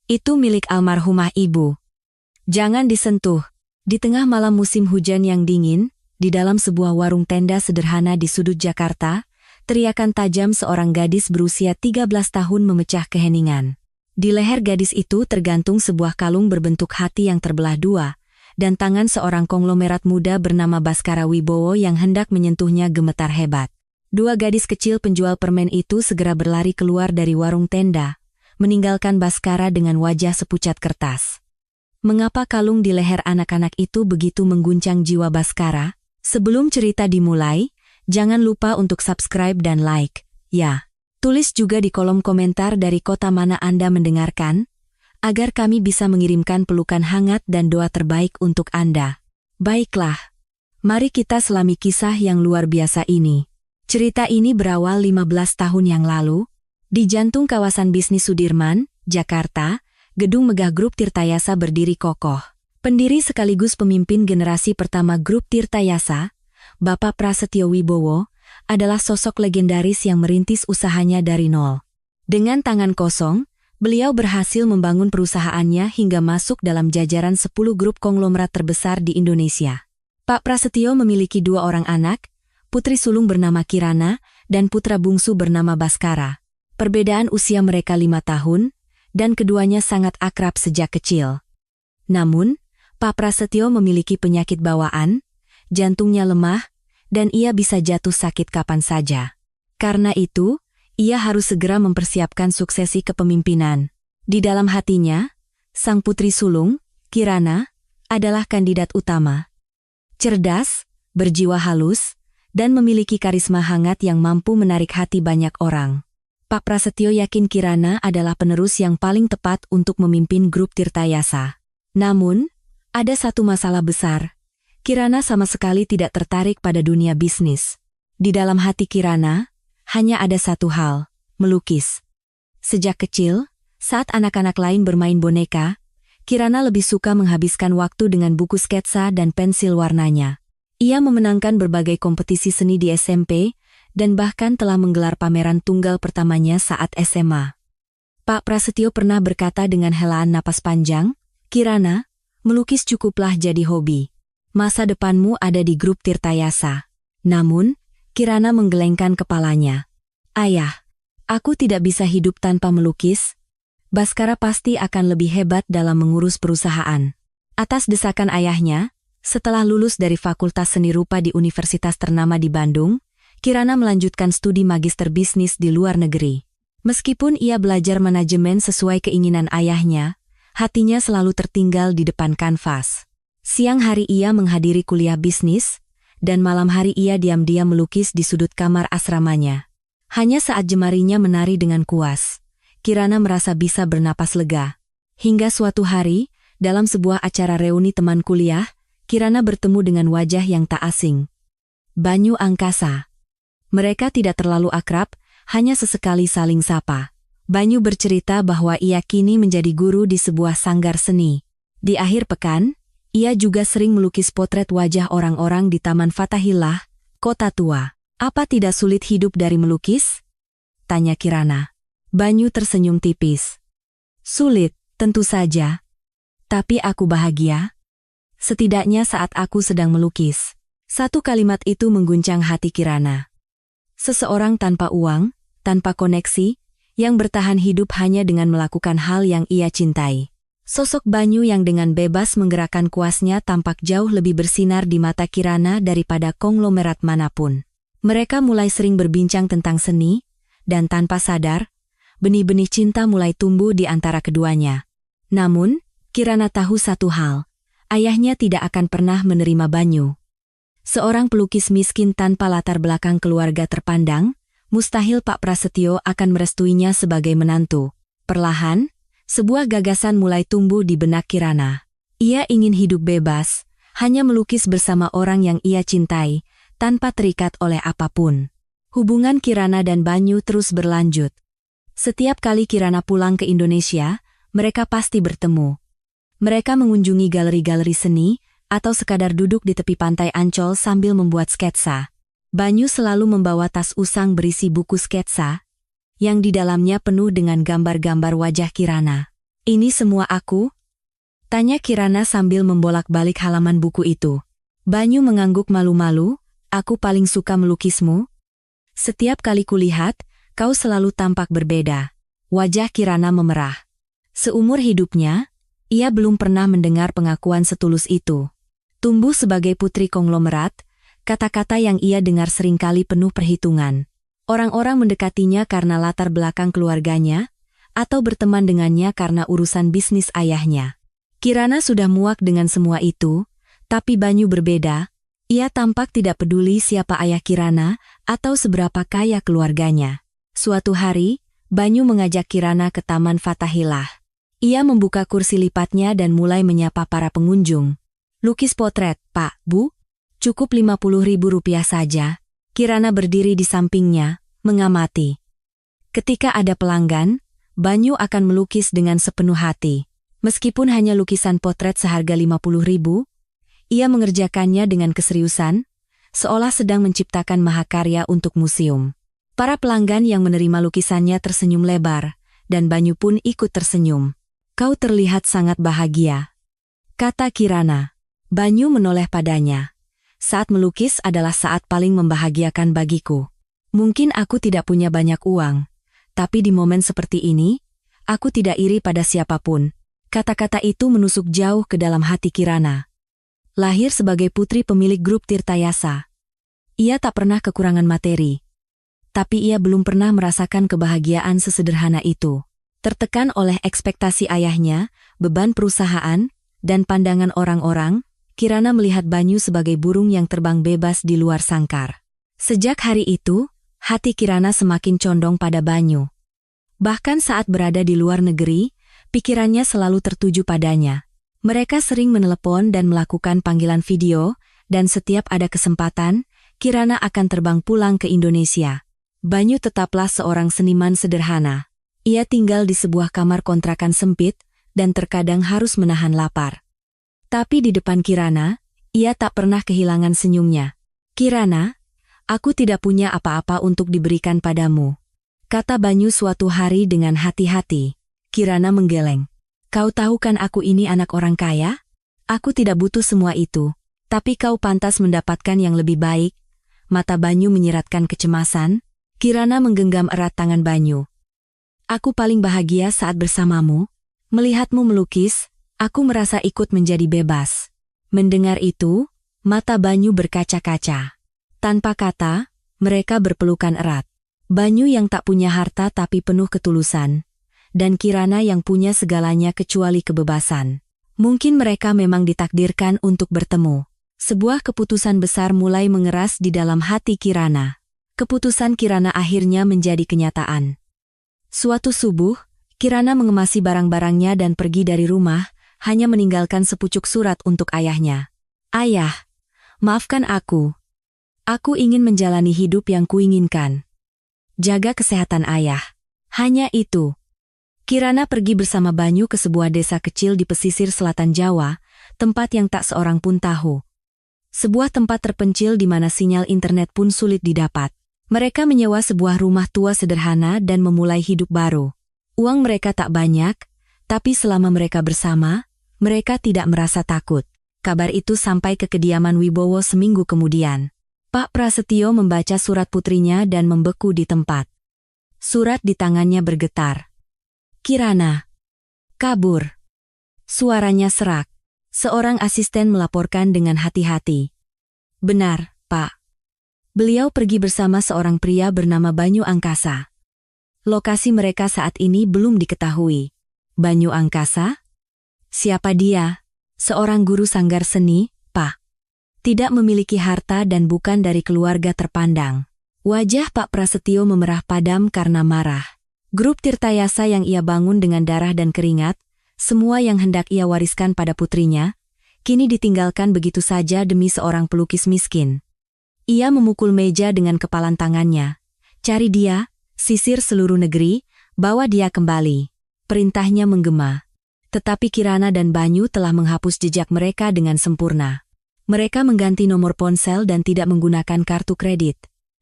Itu milik almarhumah ibu. Jangan disentuh. Di tengah malam musim hujan yang dingin, di dalam sebuah warung tenda sederhana di sudut Jakarta, teriakan tajam seorang gadis berusia 13 tahun memecah keheningan. Di leher gadis itu tergantung sebuah kalung berbentuk hati yang terbelah dua, dan tangan seorang konglomerat muda bernama Baskara Wibowo yang hendak menyentuhnya gemetar hebat. Dua gadis kecil penjual permen itu segera berlari keluar dari warung tenda, meninggalkan Baskara dengan wajah sepucat kertas. Mengapa kalung di leher anak-anak itu begitu mengguncang jiwa Baskara? Sebelum cerita dimulai, jangan lupa untuk subscribe dan like, ya. Tulis juga di kolom komentar dari kota mana Anda mendengarkan, agar kami bisa mengirimkan pelukan hangat dan doa terbaik untuk Anda. Baiklah, mari kita selami kisah yang luar biasa ini. Cerita ini berawal 15 tahun yang lalu, di jantung kawasan bisnis Sudirman, Jakarta, gedung megah Grup Tirtayasa berdiri kokoh. Pendiri sekaligus pemimpin generasi pertama Grup Tirtayasa, Bapak Prasetyo Wibowo, adalah sosok legendaris yang merintis usahanya dari nol. Dengan tangan kosong, beliau berhasil membangun perusahaannya hingga masuk dalam jajaran 10 grup konglomerat terbesar di Indonesia. Pak Prasetyo memiliki 2 orang anak, putri sulung bernama Kirana dan putra bungsu bernama Baskara. Perbedaan usia mereka 5 tahun, dan keduanya sangat akrab sejak kecil. Namun, Pak Prasetyo memiliki penyakit bawaan, jantungnya lemah, dan ia bisa jatuh sakit kapan saja. Karena itu, ia harus segera mempersiapkan suksesi kepemimpinan. Di dalam hatinya, sang putri sulung, Kirana, adalah kandidat utama. Cerdas, berjiwa halus, dan memiliki karisma hangat yang mampu menarik hati banyak orang. Pak Prasetyo yakin Kirana adalah penerus yang paling tepat untuk memimpin Grup Tirtayasa. Namun, ada satu masalah besar. Kirana sama sekali tidak tertarik pada dunia bisnis. Di dalam hati Kirana, hanya ada satu hal, melukis. Sejak kecil, saat anak-anak lain bermain boneka, Kirana lebih suka menghabiskan waktu dengan buku sketsa dan pensil warnanya. Ia memenangkan berbagai kompetisi seni di SMP, dan bahkan telah menggelar pameran tunggal pertamanya saat SMA. Pak Prasetyo pernah berkata dengan helaan napas panjang, "Kirana, melukis cukuplah jadi hobi. Masa depanmu ada di Grup Tirtayasa." Namun, Kirana menggelengkan kepalanya. "Ayah, aku tidak bisa hidup tanpa melukis. Baskara pasti akan lebih hebat dalam mengurus perusahaan." Atas desakan ayahnya, setelah lulus dari Fakultas Seni Rupa di Universitas ternama di Bandung, Kirana melanjutkan studi magister bisnis di luar negeri. Meskipun ia belajar manajemen sesuai keinginan ayahnya, hatinya selalu tertinggal di depan kanvas. Siang hari ia menghadiri kuliah bisnis, dan malam hari ia diam-diam melukis di sudut kamar asramanya. Hanya saat jemarinya menari dengan kuas, Kirana merasa bisa bernapas lega. Hingga suatu hari, dalam sebuah acara reuni teman kuliah, Kirana bertemu dengan wajah yang tak asing. Banyu Angkasa. Mereka tidak terlalu akrab, hanya sesekali saling sapa. Banyu bercerita bahwa ia kini menjadi guru di sebuah sanggar seni. Di akhir pekan, ia juga sering melukis potret wajah orang-orang di Taman Fathahillah, Kota Tua. "Apa tidak sulit hidup dari melukis?" tanya Kirana. Banyu tersenyum tipis. "Sulit, tentu saja. Tapi aku bahagia. Setidaknya saat aku sedang melukis." Satu kalimat itu mengguncang hati Kirana. Seseorang tanpa uang, tanpa koneksi, yang bertahan hidup hanya dengan melakukan hal yang ia cintai. Sosok Banyu yang dengan bebas menggerakkan kuasnya tampak jauh lebih bersinar di mata Kirana daripada konglomerat manapun. Mereka mulai sering berbincang tentang seni, dan tanpa sadar, benih-benih cinta mulai tumbuh di antara keduanya. Namun, Kirana tahu satu hal, ayahnya tidak akan pernah menerima Banyu. Seorang pelukis miskin tanpa latar belakang keluarga terpandang, mustahil Pak Prasetyo akan merestuinya sebagai menantu. Perlahan, sebuah gagasan mulai tumbuh di benak Kirana. Ia ingin hidup bebas, hanya melukis bersama orang yang ia cintai, tanpa terikat oleh apapun. Hubungan Kirana dan Banyu terus berlanjut. Setiap kali Kirana pulang ke Indonesia, mereka pasti bertemu. Mereka mengunjungi galeri-galeri seni, atau sekadar duduk di tepi pantai Ancol sambil membuat sketsa. Banyu selalu membawa tas usang berisi buku sketsa, yang di dalamnya penuh dengan gambar-gambar wajah Kirana. Ini semua aku? Tanya Kirana sambil membolak-balik halaman buku itu. Banyu mengangguk malu-malu, aku paling suka melukismu. Setiap kali kulihat, kau selalu tampak berbeda. Wajah Kirana memerah. Seumur hidupnya, ia belum pernah mendengar pengakuan setulus itu. Tumbuh sebagai putri konglomerat, kata-kata yang ia dengar seringkali penuh perhitungan. Orang-orang mendekatinya karena latar belakang keluarganya, atau berteman dengannya karena urusan bisnis ayahnya. Kirana sudah muak dengan semua itu, tapi Banyu berbeda. Ia tampak tidak peduli siapa ayah Kirana atau seberapa kaya keluarganya. Suatu hari, Banyu mengajak Kirana ke Taman Fatahillah. Ia membuka kursi lipatnya dan mulai menyapa para pengunjung. Lukis potret, Pak, Bu? Cukup Rp50.000 saja. Kirana berdiri di sampingnya, mengamati. Ketika ada pelanggan, Banyu akan melukis dengan sepenuh hati. Meskipun hanya lukisan potret seharga Rp50.000, ia mengerjakannya dengan keseriusan, seolah sedang menciptakan mahakarya untuk museum. Para pelanggan yang menerima lukisannya tersenyum lebar, dan Banyu pun ikut tersenyum. Kau terlihat sangat bahagia, kata Kirana. Banyu menoleh padanya. Saat melukis adalah saat paling membahagiakan bagiku. Mungkin aku tidak punya banyak uang, tapi di momen seperti ini, aku tidak iri pada siapapun. Kata-kata itu menusuk jauh ke dalam hati Kirana. Lahir sebagai putri pemilik grup Tirtayasa, ia tak pernah kekurangan materi. Tapi ia belum pernah merasakan kebahagiaan sesederhana itu. Tertekan oleh ekspektasi ayahnya, beban perusahaan, dan pandangan orang-orang, Kirana melihat Banyu sebagai burung yang terbang bebas di luar sangkar. Sejak hari itu, hati Kirana semakin condong pada Banyu. Bahkan saat berada di luar negeri, pikirannya selalu tertuju padanya. Mereka sering menelepon dan melakukan panggilan video, dan setiap ada kesempatan, Kirana akan terbang pulang ke Indonesia. Banyu tetaplah seorang seniman sederhana. Ia tinggal di sebuah kamar kontrakan sempit, dan terkadang harus menahan lapar. Tapi di depan Kirana, ia tak pernah kehilangan senyumnya. Kirana, aku tidak punya apa-apa untuk diberikan padamu, kata Banyu suatu hari dengan hati-hati. Kirana menggeleng. Kau tahu kan aku ini anak orang kaya? Aku tidak butuh semua itu, tapi kau pantas mendapatkan yang lebih baik. Mata Banyu menyiratkan kecemasan. Kirana menggenggam erat tangan Banyu. Aku paling bahagia saat bersamamu. Melihatmu melukis, aku merasa ikut menjadi bebas. Mendengar itu, mata Banyu berkaca-kaca. Tanpa kata, mereka berpelukan erat. Banyu yang tak punya harta tapi penuh ketulusan. Dan Kirana yang punya segalanya kecuali kebebasan. Mungkin mereka memang ditakdirkan untuk bertemu. Sebuah keputusan besar mulai mengeras di dalam hati Kirana. Keputusan Kirana akhirnya menjadi kenyataan. Suatu subuh, Kirana mengemasi barang-barangnya dan pergi dari rumah, hanya meninggalkan sepucuk surat untuk ayahnya. Ayah, maafkan aku. Aku ingin menjalani hidup yang kuinginkan. Jaga kesehatan ayah. Hanya itu. Kirana pergi bersama Banyu ke sebuah desa kecil di pesisir selatan Jawa, tempat yang tak seorang pun tahu. Sebuah tempat terpencil di mana sinyal internet pun sulit didapat. Mereka menyewa sebuah rumah tua sederhana dan memulai hidup baru. Uang mereka tak banyak, tapi selama mereka bersama, mereka tidak merasa takut. Kabar itu sampai ke kediaman Wibowo seminggu kemudian. Pak Prasetyo membaca surat putrinya dan membeku di tempat. Surat di tangannya bergetar. Kirana. Kabur. Suaranya serak. Seorang asisten melaporkan dengan hati-hati. Benar, Pak. Beliau pergi bersama seorang pria bernama Banyu Angkasa. Lokasi mereka saat ini belum diketahui. Banyu Angkasa? Siapa dia? Seorang guru sanggar seni, Pak. Tidak memiliki harta dan bukan dari keluarga terpandang. Wajah Pak Prasetyo memerah padam karena marah. Grup Tirtayasa yang ia bangun dengan darah dan keringat, semua yang hendak ia wariskan pada putrinya, kini ditinggalkan begitu saja demi seorang pelukis miskin. Ia memukul meja dengan kepalan tangannya. Cari dia, sisir seluruh negeri, bawa dia kembali. Perintahnya menggema. Tetapi Kirana dan Banyu telah menghapus jejak mereka dengan sempurna. Mereka mengganti nomor ponsel dan tidak menggunakan kartu kredit.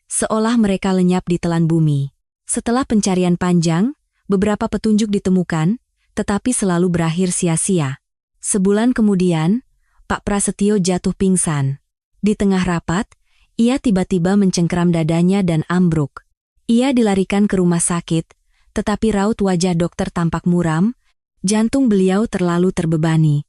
Seolah mereka lenyap di telan bumi. Setelah pencarian panjang, beberapa petunjuk ditemukan, tetapi selalu berakhir sia-sia. Sebulan kemudian, Pak Prasetyo jatuh pingsan. Di tengah rapat, ia tiba-tiba mencengkeram dadanya dan ambruk. Ia dilarikan ke rumah sakit, tetapi raut wajah dokter tampak muram, jantung beliau terlalu terbebani.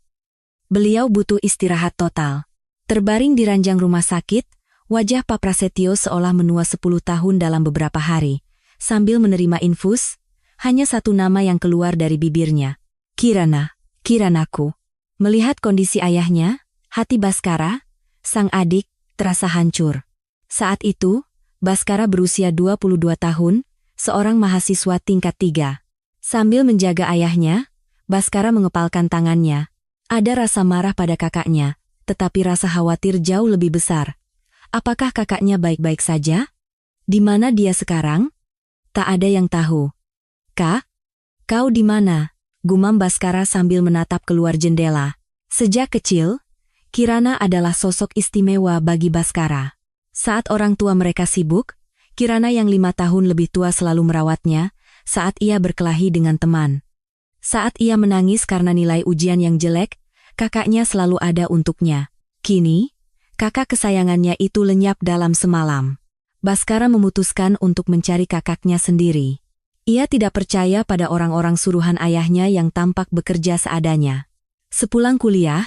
Beliau butuh istirahat total. Terbaring di ranjang rumah sakit, wajah Pak Prasetyo seolah menua 10 tahun dalam beberapa hari. Sambil menerima infus, hanya satu nama yang keluar dari bibirnya. Kirana, Kiranaku. Melihat kondisi ayahnya, hati Baskara, sang adik, terasa hancur. Saat itu, Baskara berusia 22 tahun, seorang mahasiswa tingkat 3. Sambil menjaga ayahnya, Baskara mengepalkan tangannya. Ada rasa marah pada kakaknya, tetapi rasa khawatir jauh lebih besar. Apakah kakaknya baik-baik saja? Di mana dia sekarang? Tak ada yang tahu. Kak, kau di mana? Gumam Baskara sambil menatap keluar jendela. Sejak kecil, Kirana adalah sosok istimewa bagi Baskara. Saat orang tua mereka sibuk, Kirana yang 5 tahun lebih tua selalu merawatnya, saat ia berkelahi dengan teman. Saat ia menangis karena nilai ujian yang jelek, kakaknya selalu ada untuknya. Kini, kakak kesayangannya itu lenyap dalam semalam. Baskara memutuskan untuk mencari kakaknya sendiri. Ia tidak percaya pada orang-orang suruhan ayahnya yang tampak bekerja seadanya. Sepulang kuliah,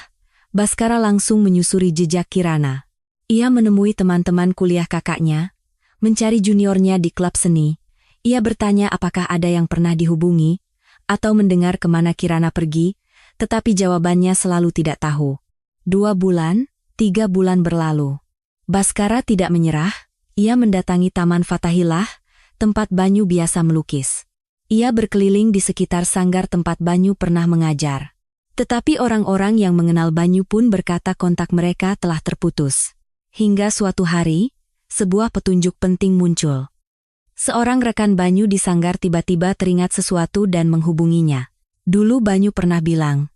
Baskara langsung menyusuri jejak Kirana. Ia menemui teman-teman kuliah kakaknya, mencari juniornya di klub seni. Ia bertanya apakah ada yang pernah dihubungi, atau mendengar kemana Kirana pergi, tetapi jawabannya selalu tidak tahu. 2 bulan, 3 bulan berlalu. Baskara tidak menyerah, ia mendatangi Taman Fatahillah, tempat Banyu biasa melukis. Ia berkeliling di sekitar sanggar tempat Banyu pernah mengajar. Tetapi orang-orang yang mengenal Banyu pun berkata kontak mereka telah terputus. Hingga suatu hari, sebuah petunjuk penting muncul. Seorang rekan Banyu di sanggar tiba-tiba teringat sesuatu dan menghubunginya. Dulu Banyu pernah bilang,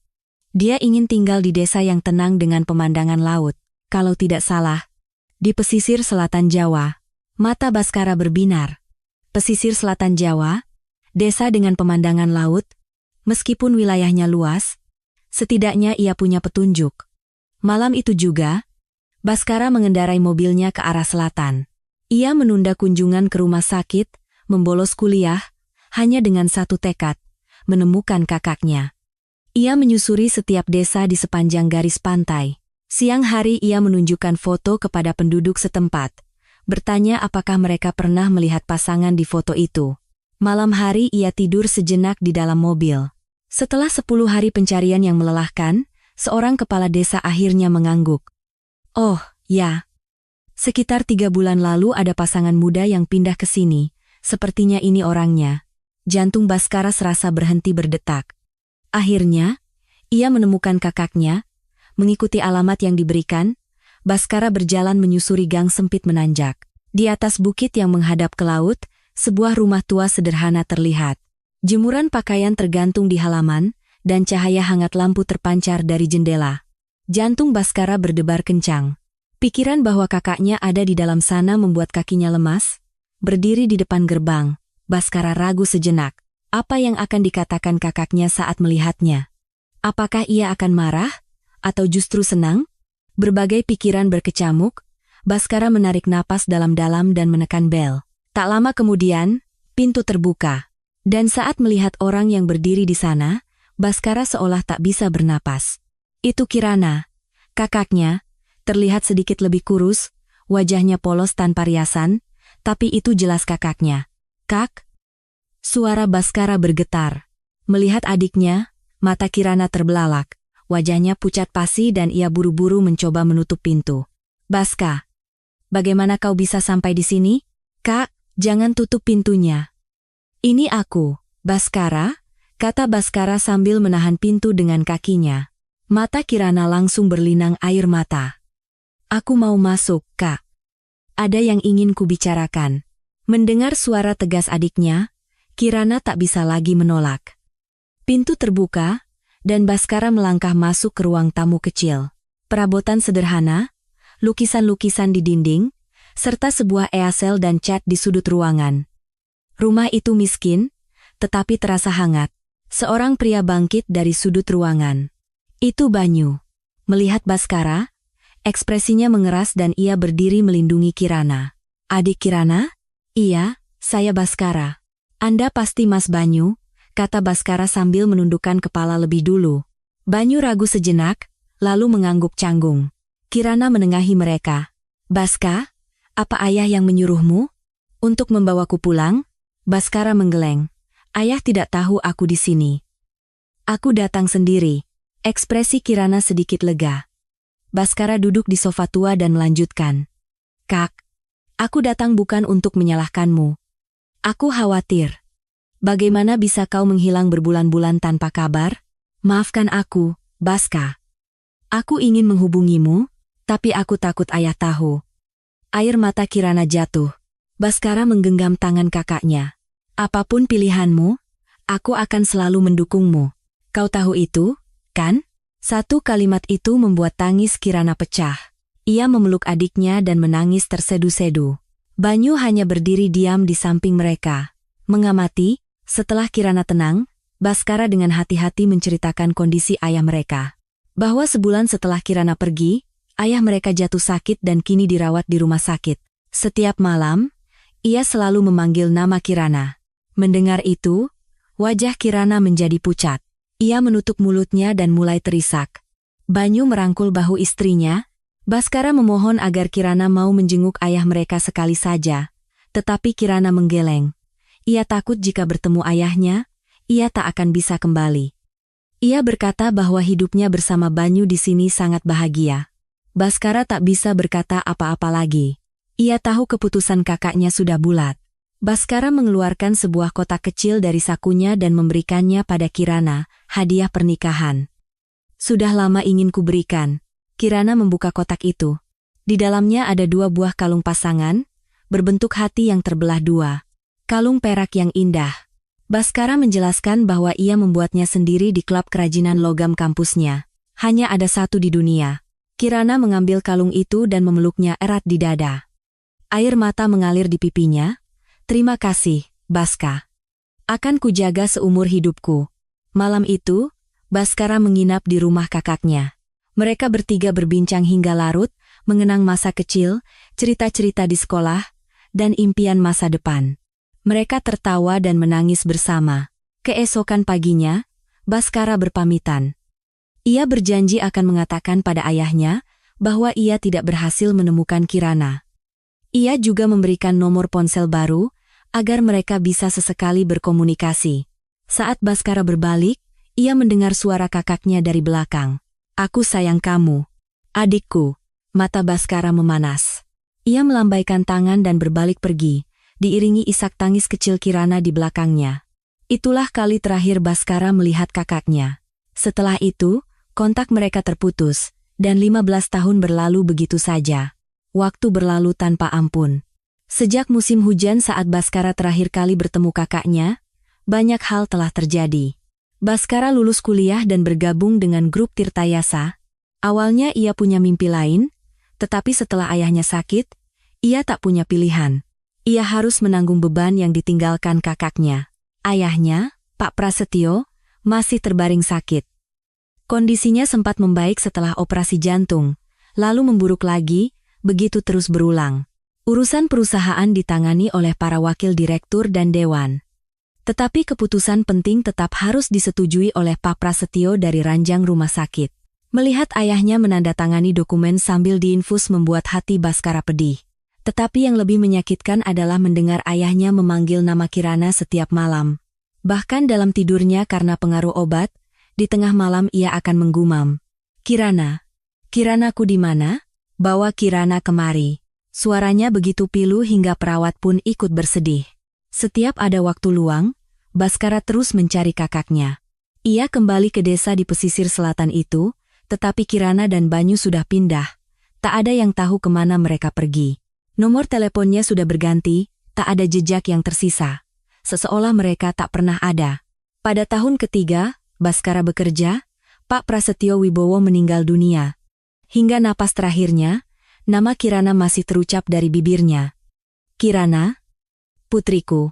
dia ingin tinggal di desa yang tenang dengan pemandangan laut. Kalau tidak salah, di pesisir selatan Jawa. Mata Baskara berbinar. Pesisir selatan Jawa, desa dengan pemandangan laut, meskipun wilayahnya luas, setidaknya ia punya petunjuk. Malam itu juga, Baskara mengendarai mobilnya ke arah selatan. Ia menunda kunjungan ke rumah sakit, membolos kuliah, hanya dengan satu tekad, menemukan kakaknya. Ia menyusuri setiap desa di sepanjang garis pantai. Siang hari ia menunjukkan foto kepada penduduk setempat, bertanya apakah mereka pernah melihat pasangan di foto itu. Malam hari ia tidur sejenak di dalam mobil. Setelah 10 hari pencarian yang melelahkan, seorang kepala desa akhirnya mengangguk. Oh, ya. Sekitar 3 bulan lalu ada pasangan muda yang pindah ke sini. Sepertinya ini orangnya. Jantung Baskara serasa berhenti berdetak. Akhirnya, ia menemukan kakaknya. Mengikuti alamat yang diberikan, Baskara berjalan menyusuri gang sempit menanjak. Di atas bukit yang menghadap ke laut, sebuah rumah tua sederhana terlihat. Jemuran pakaian tergantung di halaman, dan cahaya hangat lampu terpancar dari jendela. Jantung Baskara berdebar kencang. Pikiran bahwa kakaknya ada di dalam sana membuat kakinya lemas. Berdiri di depan gerbang, Baskara ragu sejenak. Apa yang akan dikatakan kakaknya saat melihatnya? Apakah ia akan marah? Atau justru senang? Berbagai pikiran berkecamuk, Baskara menarik napas dalam-dalam dan menekan bel. Tak lama kemudian, pintu terbuka. Dan saat melihat orang yang berdiri di sana, Baskara seolah tak bisa bernapas. Itu Kirana, kakaknya, terlihat sedikit lebih kurus, wajahnya polos tanpa riasan, tapi itu jelas kakaknya. Kak? Suara Baskara bergetar. Melihat adiknya, mata Kirana terbelalak, wajahnya pucat pasi dan ia buru-buru mencoba menutup pintu. Baska, bagaimana kau bisa sampai di sini? Kak, jangan tutup pintunya. Ini aku, Baskara, kata Baskara sambil menahan pintu dengan kakinya. Mata Kirana langsung berlinang air mata. Aku mau masuk, Kak. Ada yang ingin kubicarakan. Mendengar suara tegas adiknya, Kirana tak bisa lagi menolak. Pintu terbuka, dan Baskara melangkah masuk ke ruang tamu kecil. Perabotan sederhana, lukisan-lukisan di dinding, serta sebuah easel dan cat di sudut ruangan. Rumah itu miskin, tetapi terasa hangat. Seorang pria bangkit dari sudut ruangan. Itu Banyu. Melihat Baskara, ekspresinya mengeras dan ia berdiri melindungi Kirana. Adik Kirana? Iya, saya Baskara. Anda pasti Mas Banyu, kata Baskara sambil menundukkan kepala lebih dulu. Banyu ragu sejenak, lalu mengangguk canggung. Kirana menengahi mereka. Baska, apa ayah yang menyuruhmu? Untuk membawaku pulang? Baskara menggeleng. Ayah tidak tahu aku di sini. Aku datang sendiri. Ekspresi Kirana sedikit lega. Baskara duduk di sofa tua dan melanjutkan. Kak, aku datang bukan untuk menyalahkanmu. Aku khawatir. Bagaimana bisa kau menghilang berbulan-bulan tanpa kabar? Maafkan aku, Baska. Aku ingin menghubungimu, tapi aku takut ayah tahu. Air mata Kirana jatuh. Baskara menggenggam tangan kakaknya. Apapun pilihanmu, aku akan selalu mendukungmu. Kau tahu itu, kan? Satu kalimat itu membuat tangis Kirana pecah. Ia memeluk adiknya dan menangis tersedu-sedu. Banyu hanya berdiri diam di samping mereka. Mengamati, setelah Kirana tenang, Baskara dengan hati-hati menceritakan kondisi ayah mereka. Bahwa sebulan setelah Kirana pergi, ayah mereka jatuh sakit dan kini dirawat di rumah sakit. Setiap malam, ia selalu memanggil nama Kirana. Mendengar itu, wajah Kirana menjadi pucat. Ia menutup mulutnya dan mulai terisak. Banyu merangkul bahu istrinya. Baskara memohon agar Kirana mau menjenguk ayah mereka sekali saja. Tetapi Kirana menggeleng. Ia takut jika bertemu ayahnya, ia tak akan bisa kembali. Ia berkata bahwa hidupnya bersama Banyu di sini sangat bahagia. Baskara tak bisa berkata apa-apa lagi. Ia tahu keputusan kakaknya sudah bulat. Baskara mengeluarkan sebuah kotak kecil dari sakunya dan memberikannya pada Kirana, hadiah pernikahan. Sudah lama ingin kuberikan. Kirana membuka kotak itu. Di dalamnya ada 2 buah kalung pasangan, berbentuk hati yang terbelah 2. Kalung perak yang indah. Baskara menjelaskan bahwa ia membuatnya sendiri di klub kerajinan logam kampusnya. Hanya ada 1 di dunia. Kirana mengambil kalung itu dan memeluknya erat di dada. Air mata mengalir di pipinya. Terima kasih, Baska. Akan kujaga seumur hidupku. Malam itu, Baskara menginap di rumah kakaknya. Mereka bertiga berbincang hingga larut, mengenang masa kecil, cerita-cerita di sekolah, dan impian masa depan. Mereka tertawa dan menangis bersama. Keesokan paginya, Baskara berpamitan. Ia berjanji akan mengatakan pada ayahnya bahwa ia tidak berhasil menemukan Kirana. Ia juga memberikan nomor ponsel baru, agar mereka bisa sesekali berkomunikasi. Saat Baskara berbalik, ia mendengar suara kakaknya dari belakang. Aku sayang kamu. Adikku. Mata Baskara memanas. Ia melambaikan tangan dan berbalik pergi, diiringi isak tangis kecil Kirana di belakangnya. Itulah kali terakhir Baskara melihat kakaknya. Setelah itu, kontak mereka terputus, dan 15 tahun berlalu begitu saja. Waktu berlalu tanpa ampun. Sejak musim hujan saat Baskara terakhir kali bertemu kakaknya, banyak hal telah terjadi. Baskara lulus kuliah dan bergabung dengan grup Tirtayasa. Awalnya ia punya mimpi lain, tetapi setelah ayahnya sakit, ia tak punya pilihan. Ia harus menanggung beban yang ditinggalkan kakaknya. Ayahnya, Pak Prasetyo, masih terbaring sakit. Kondisinya sempat membaik setelah operasi jantung, lalu memburuk lagi, begitu terus berulang. Urusan perusahaan ditangani oleh para wakil direktur dan dewan. Tetapi keputusan penting tetap harus disetujui oleh Pak Prasetyo dari ranjang rumah sakit. Melihat ayahnya menandatangani dokumen sambil diinfus membuat hati Baskara pedih. Tetapi yang lebih menyakitkan adalah mendengar ayahnya memanggil nama Kirana setiap malam. Bahkan dalam tidurnya karena pengaruh obat, di tengah malam ia akan menggumam. Kirana, Kiranaku di mana? Bawa Kirana kemari. Suaranya begitu pilu hingga perawat pun ikut bersedih. Setiap ada waktu luang, Baskara terus mencari kakaknya. Ia kembali ke desa di pesisir selatan itu, tetapi Kirana dan Banyu sudah pindah. Tak ada yang tahu kemana mereka pergi. Nomor teleponnya sudah berganti, tak ada jejak yang tersisa. Seseolah mereka tak pernah ada. Pada tahun ketiga, Baskara bekerja, Pak Prasetyo Wibowo meninggal dunia. Hingga napas terakhirnya, nama Kirana masih terucap dari bibirnya. Kirana, putriku.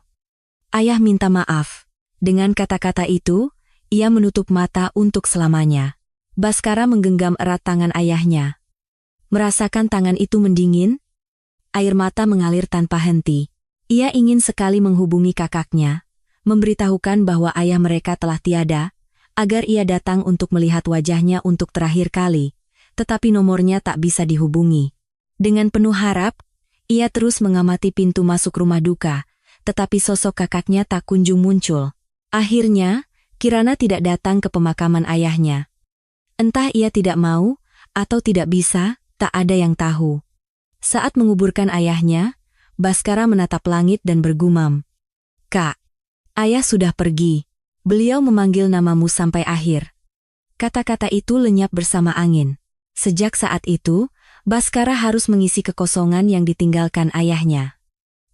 Ayah minta maaf. Dengan kata-kata itu, Ia menutup mata untuk selamanya. Baskara menggenggam erat tangan ayahnya. Merasakan tangan itu mendingin, air mata mengalir tanpa henti. Ia ingin sekali menghubungi kakaknya, memberitahukan bahwa ayah mereka telah tiada, agar ia datang untuk melihat wajahnya untuk terakhir kali, tetapi nomornya tak bisa dihubungi. Dengan penuh harap, ia terus mengamati pintu masuk rumah duka, tetapi sosok kakaknya tak kunjung muncul. Akhirnya, Kirana tidak datang ke pemakaman ayahnya. Entah ia tidak mau, atau tidak bisa, tak ada yang tahu. Saat menguburkan ayahnya, Baskara menatap langit dan bergumam. "Kak, ayah sudah pergi. Beliau memanggil namamu sampai akhir." Kata-kata itu lenyap bersama angin. Sejak saat itu, Baskara harus mengisi kekosongan yang ditinggalkan ayahnya.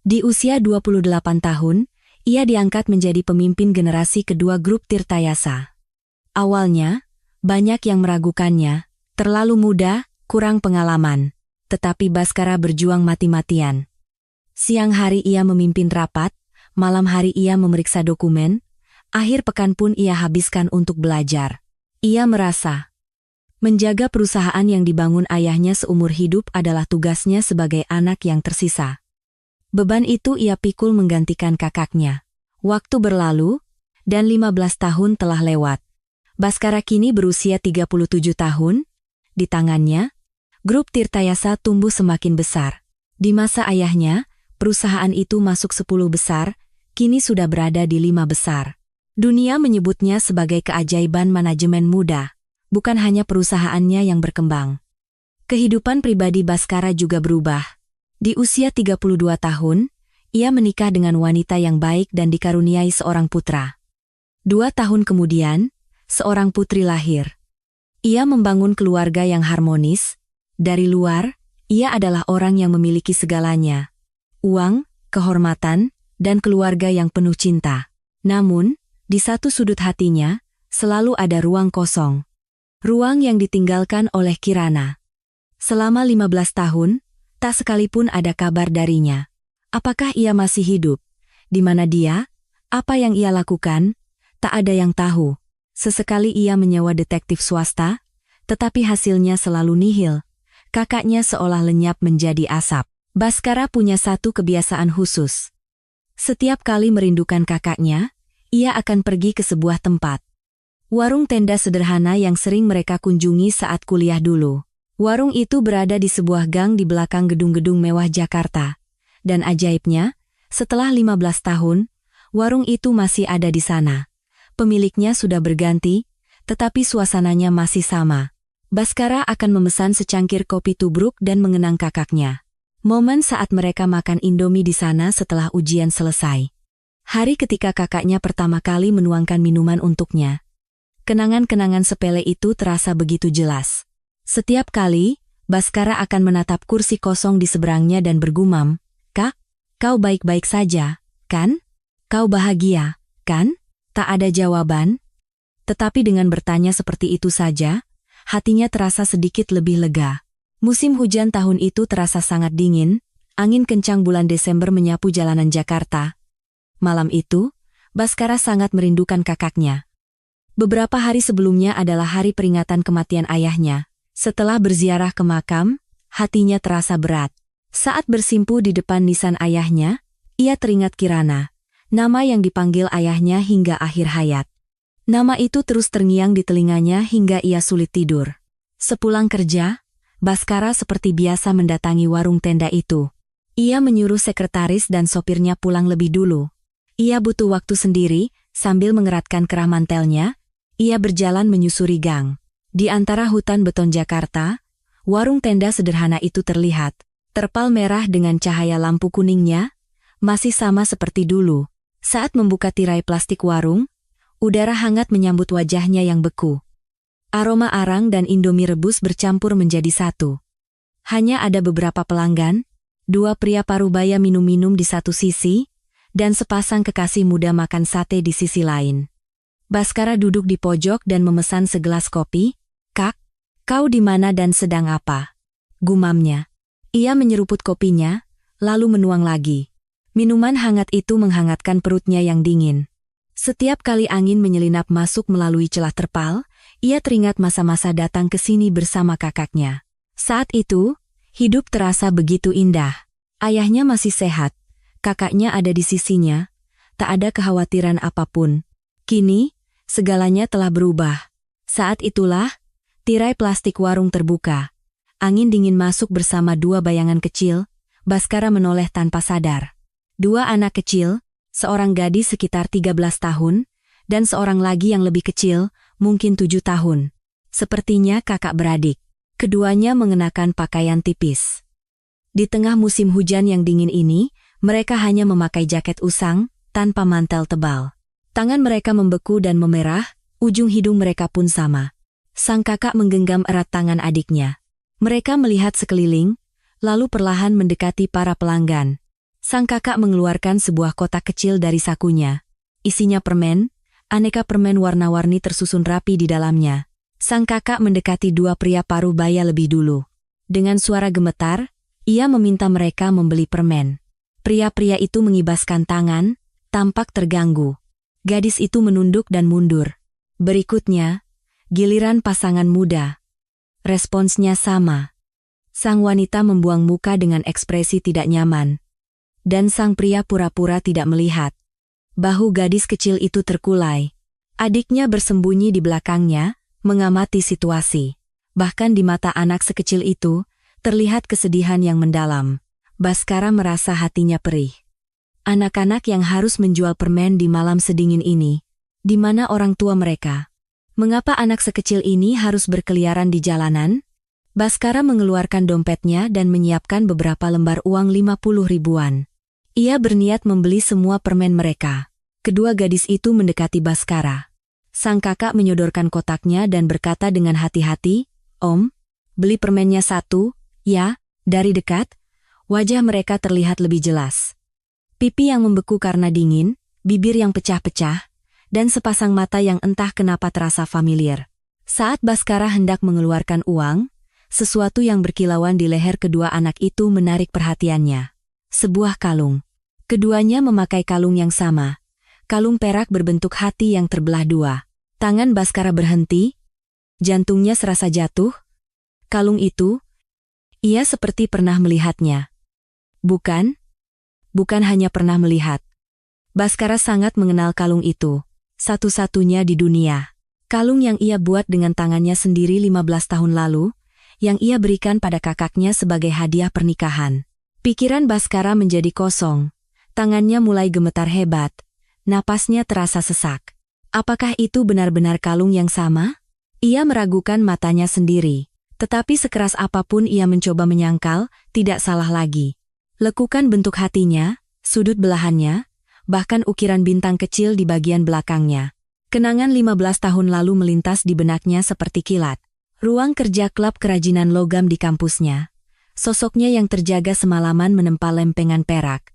Di usia 28 tahun, ia diangkat menjadi pemimpin generasi kedua grup Tirtayasa. Awalnya, banyak yang meragukannya, terlalu muda, kurang pengalaman. Tetapi Baskara berjuang mati-matian. Siang hari ia memimpin rapat, malam hari ia memeriksa dokumen, akhir pekan pun ia habiskan untuk belajar. Ia merasa menjaga perusahaan yang dibangun ayahnya seumur hidup adalah tugasnya sebagai anak yang tersisa. Beban itu ia pikul menggantikan kakaknya. Waktu berlalu, dan 15 tahun telah lewat. Baskara kini berusia 37 tahun. Di tangannya, grup Tirtayasa tumbuh semakin besar. Di masa ayahnya, perusahaan itu masuk 10 besar, kini sudah berada di 5 besar. Dunia menyebutnya sebagai keajaiban manajemen muda, bukan hanya perusahaannya yang berkembang. Kehidupan pribadi Baskara juga berubah. Di usia 32 tahun, ia menikah dengan wanita yang baik dan dikaruniai seorang putra. 2 tahun kemudian, seorang putri lahir. Ia membangun keluarga yang harmonis. Dari luar, ia adalah orang yang memiliki segalanya. Uang, kehormatan, dan keluarga yang penuh cinta. Namun, di satu sudut hatinya, selalu ada ruang kosong. Ruang yang ditinggalkan oleh Kirana. Selama 15 tahun, tak sekalipun ada kabar darinya. Apakah ia masih hidup? Di mana dia? Apa yang ia lakukan? Tak ada yang tahu. Sesekali ia menyewa detektif swasta, tetapi hasilnya selalu nihil. Kakaknya seolah lenyap menjadi asap. Baskara punya satu kebiasaan khusus. Setiap kali merindukan kakaknya, ia akan pergi ke sebuah tempat. Warung tenda sederhana yang sering mereka kunjungi saat kuliah dulu. Warung itu berada di sebuah gang di belakang gedung-gedung mewah Jakarta. Dan ajaibnya, setelah 15 tahun, warung itu masih ada di sana. Pemiliknya sudah berganti, tetapi suasananya masih sama. Baskara akan memesan secangkir kopi tubruk dan mengenang kakaknya. Momen saat mereka makan Indomie di sana setelah ujian selesai. Hari ketika kakaknya pertama kali menuangkan minuman untuknya. Kenangan-kenangan sepele itu terasa begitu jelas. Setiap kali, Baskara akan menatap kursi kosong di seberangnya dan bergumam, "Kak, kau baik-baik saja, kan? Kau bahagia, kan?" Tak ada jawaban. Tetapi dengan bertanya seperti itu saja, hatinya terasa sedikit lebih lega. Musim hujan tahun itu terasa sangat dingin, angin kencang bulan Desember menyapu jalanan Jakarta. Malam itu, Baskara sangat merindukan kakaknya. Beberapa hari sebelumnya adalah hari peringatan kematian ayahnya. Setelah berziarah ke makam, hatinya terasa berat. Saat bersimpu di depan nisan ayahnya, ia teringat Kirana, nama yang dipanggil ayahnya hingga akhir hayat. Nama itu terus terngiang di telinganya hingga ia sulit tidur. Sepulang kerja, Baskara seperti biasa mendatangi warung tenda itu. Ia menyuruh sekretaris dan sopirnya pulang lebih dulu. Ia butuh waktu sendiri, sambil mengeratkan kerah mantelnya, ia berjalan menyusuri gang. Di antara hutan beton Jakarta, warung tenda sederhana itu terlihat. Terpal merah dengan cahaya lampu kuningnya, masih sama seperti dulu. Saat membuka tirai plastik warung, udara hangat menyambut wajahnya yang beku. Aroma arang dan Indomie rebus bercampur menjadi satu. Hanya ada beberapa pelanggan, 2 pria parubaya minum-minum di satu sisi, dan sepasang kekasih muda makan sate di sisi lain. Baskara duduk di pojok dan memesan segelas kopi. "Kak, kau di mana dan sedang apa?" gumamnya. Ia menyeruput kopinya, lalu menuang lagi. Minuman hangat itu menghangatkan perutnya yang dingin. Setiap kali angin menyelinap masuk melalui celah terpal, ia teringat masa-masa datang ke sini bersama kakaknya. Saat itu, hidup terasa begitu indah. Ayahnya masih sehat, kakaknya ada di sisinya, tak ada kekhawatiran apapun. Kini, segalanya telah berubah. Saat itulah, tirai plastik warung terbuka. Angin dingin masuk bersama dua bayangan kecil, Baskara menoleh tanpa sadar. Dua anak kecil, seorang gadis sekitar 13 tahun, dan seorang lagi yang lebih kecil, mungkin 7 tahun. Sepertinya kakak beradik. Keduanya mengenakan pakaian tipis. Di tengah musim hujan yang dingin ini, mereka hanya memakai jaket usang, tanpa mantel tebal. Tangan mereka membeku dan memerah, ujung hidung mereka pun sama. Sang kakak menggenggam erat tangan adiknya. Mereka melihat sekeliling, lalu perlahan mendekati para pelanggan. Sang kakak mengeluarkan sebuah kotak kecil dari sakunya. Isinya permen, aneka permen warna-warni tersusun rapi di dalamnya. Sang kakak mendekati dua pria paruh baya lebih dulu. Dengan suara gemetar, ia meminta mereka membeli permen. Pria-pria itu mengibaskan tangan, tampak terganggu. Gadis itu menunduk dan mundur. Berikutnya, giliran pasangan muda. Responsnya sama. Sang wanita membuang muka dengan ekspresi tidak nyaman. Dan sang pria pura-pura tidak melihat. Bahu gadis kecil itu terkulai. Adiknya bersembunyi di belakangnya, mengamati situasi. Bahkan di mata anak sekecil itu, terlihat kesedihan yang mendalam. Baskara merasa hatinya perih. Anak-anak yang harus menjual permen di malam sedingin ini. Di mana orang tua mereka? Mengapa anak sekecil ini harus berkeliaran di jalanan? Baskara mengeluarkan dompetnya dan menyiapkan beberapa lembar uang 50 ribuan. Ia berniat membeli semua permen mereka. Kedua gadis itu mendekati Baskara. Sang kakak menyodorkan kotaknya dan berkata dengan hati-hati, "Om, beli permennya satu, ya?" Dari dekat, wajah mereka terlihat lebih jelas. Pipi yang membeku karena dingin, bibir yang pecah-pecah, dan sepasang mata yang entah kenapa terasa familiar. Saat Baskara hendak mengeluarkan uang, sesuatu yang berkilauan di leher kedua anak itu menarik perhatiannya. Sebuah kalung. Keduanya memakai kalung yang sama. Kalung perak berbentuk hati yang terbelah dua. Tangan Baskara berhenti, jantungnya serasa jatuh. Kalung itu, ia seperti pernah melihatnya. Bukan hanya pernah melihat. Baskara sangat mengenal kalung itu, satu-satunya di dunia. Kalung yang ia buat dengan tangannya sendiri 15 tahun lalu, yang ia berikan pada kakaknya sebagai hadiah pernikahan. Pikiran Baskara menjadi kosong, tangannya mulai gemetar hebat, napasnya terasa sesak. Apakah itu benar-benar kalung yang sama? Ia meragukan matanya sendiri. Tetapi sekeras apapun ia mencoba menyangkal, tidak salah lagi. Lekukan bentuk hatinya, sudut belahannya, bahkan ukiran bintang kecil di bagian belakangnya. Kenangan 15 tahun lalu melintas di benaknya seperti kilat. Ruang kerja klub kerajinan logam di kampusnya. Sosoknya yang terjaga semalaman menempa lempengan perak.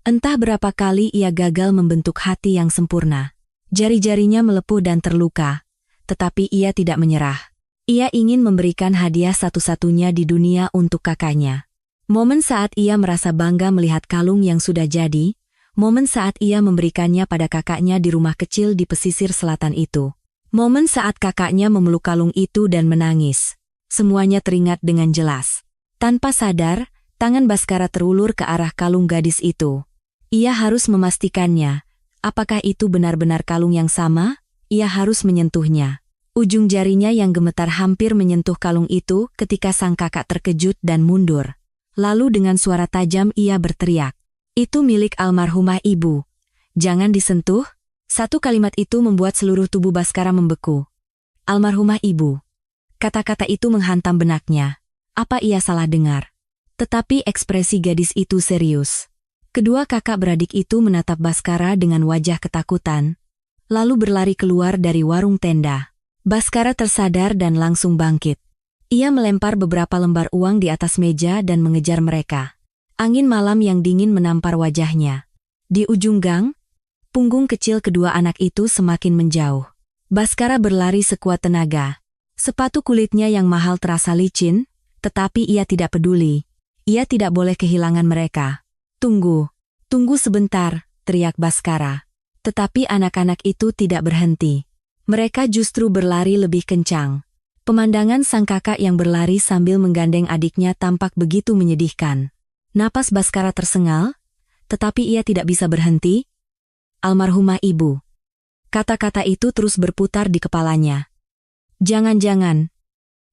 Entah berapa kali ia gagal membentuk hati yang sempurna. Jari-jarinya melepuh dan terluka, tetapi ia tidak menyerah. Ia ingin memberikan hadiah satu-satunya di dunia untuk kakaknya. Momen saat ia merasa bangga melihat kalung yang sudah jadi, momen saat ia memberikannya pada kakaknya di rumah kecil di pesisir selatan itu. Momen saat kakaknya memeluk kalung itu dan menangis. Semuanya teringat dengan jelas. Tanpa sadar, tangan Baskara terulur ke arah kalung gadis itu. Ia harus memastikannya. Apakah itu benar-benar kalung yang sama? Ia harus menyentuhnya. Ujung jarinya yang gemetar hampir menyentuh kalung itu ketika sang kakak terkejut dan mundur. Lalu dengan suara tajam ia berteriak, "Itu milik almarhumah ibu. Jangan disentuh." Satu kalimat itu membuat seluruh tubuh Baskara membeku. Almarhumah ibu. Kata-kata itu menghantam benaknya. Apa ia salah dengar? Tetapi ekspresi gadis itu serius. Kedua kakak beradik itu menatap Baskara dengan wajah ketakutan, lalu berlari keluar dari warung tenda. Baskara tersadar dan langsung bangkit. Ia melempar beberapa lembar uang di atas meja dan mengejar mereka. Angin malam yang dingin menampar wajahnya. Di ujung gang, punggung kecil kedua anak itu semakin menjauh. Baskara berlari sekuat tenaga. Sepatu kulitnya yang mahal terasa licin, tetapi ia tidak peduli. Ia tidak boleh kehilangan mereka. Tunggu sebentar, teriak Baskara. Tetapi anak-anak itu tidak berhenti. Mereka justru berlari lebih kencang. Pemandangan sang kakak yang berlari sambil menggandeng adiknya tampak begitu menyedihkan. Napas Baskara tersengal, tetapi ia tidak bisa berhenti. Almarhumah ibu. Kata-kata itu terus berputar di kepalanya. Jangan-jangan.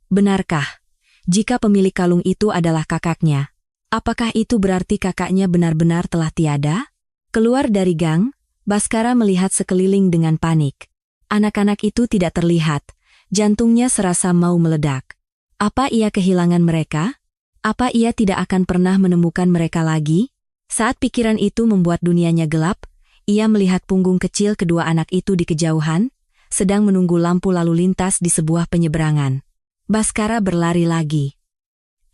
Benarkah? Jika pemilik kalung itu adalah kakaknya, apakah itu berarti kakaknya benar-benar telah tiada? Keluar dari gang, Baskara melihat sekeliling dengan panik. Anak-anak itu tidak terlihat, jantungnya serasa mau meledak. Apa ia kehilangan mereka? Apa ia tidak akan pernah menemukan mereka lagi? Saat pikiran itu membuat dunianya gelap, ia melihat punggung kecil kedua anak itu di kejauhan, sedang menunggu lampu lalu lintas di sebuah penyeberangan. Baskara berlari lagi.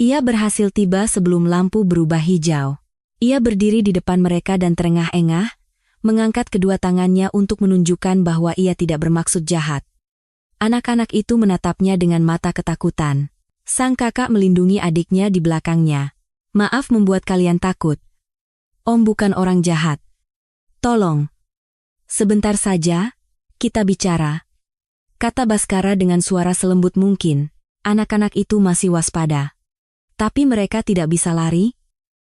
Ia berhasil tiba sebelum lampu berubah hijau. Ia berdiri di depan mereka dan terengah-engah, mengangkat kedua tangannya untuk menunjukkan bahwa ia tidak bermaksud jahat. Anak-anak itu menatapnya dengan mata ketakutan. Sang kakak melindungi adiknya di belakangnya. Maaf membuat kalian takut. Om bukan orang jahat. Tolong. Sebentar saja, kita bicara. Kata Baskara dengan suara selembut mungkin. Anak-anak itu masih waspada. Tapi mereka tidak bisa lari.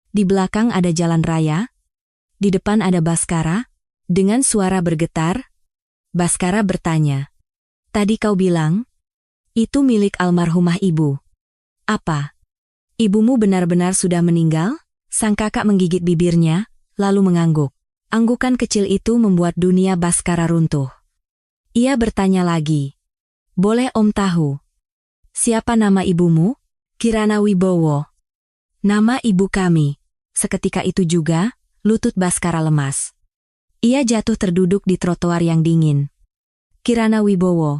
Di belakang ada jalan raya. Di depan ada Baskara. Dengan suara bergetar, Baskara bertanya. Tadi kau bilang, itu milik almarhumah ibu. Apa? Ibumu benar-benar sudah meninggal? Sang kakak menggigit bibirnya, lalu mengangguk. Anggukan kecil itu membuat dunia Baskara runtuh. Ia bertanya lagi. Boleh om tahu? Siapa nama ibumu? Kirana Wibowo. Nama ibu kami. Seketika itu juga, lutut Baskara lemas. Ia jatuh terduduk di trotoar yang dingin. Kirana Wibowo.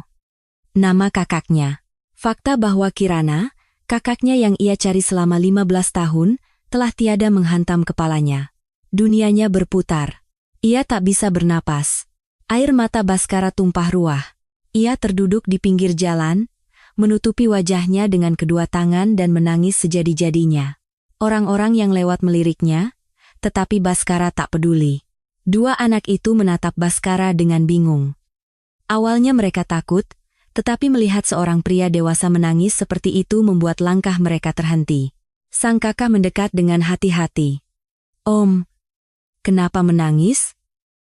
Nama kakaknya. Fakta bahwa Kirana, kakaknya yang ia cari selama 15 tahun, telah tiada menghantam kepalanya. Dunianya berputar. Ia tak bisa bernapas. Air mata Baskara tumpah ruah. Ia terduduk di pinggir jalan, menutupi wajahnya dengan kedua tangan dan menangis sejadi-jadinya. Orang-orang yang lewat meliriknya, tetapi Baskara tak peduli. Dua anak itu menatap Baskara dengan bingung. Awalnya mereka takut, tetapi melihat seorang pria dewasa menangis seperti itu membuat langkah mereka terhenti. Sang kakak mendekat dengan hati-hati. Om, kenapa menangis?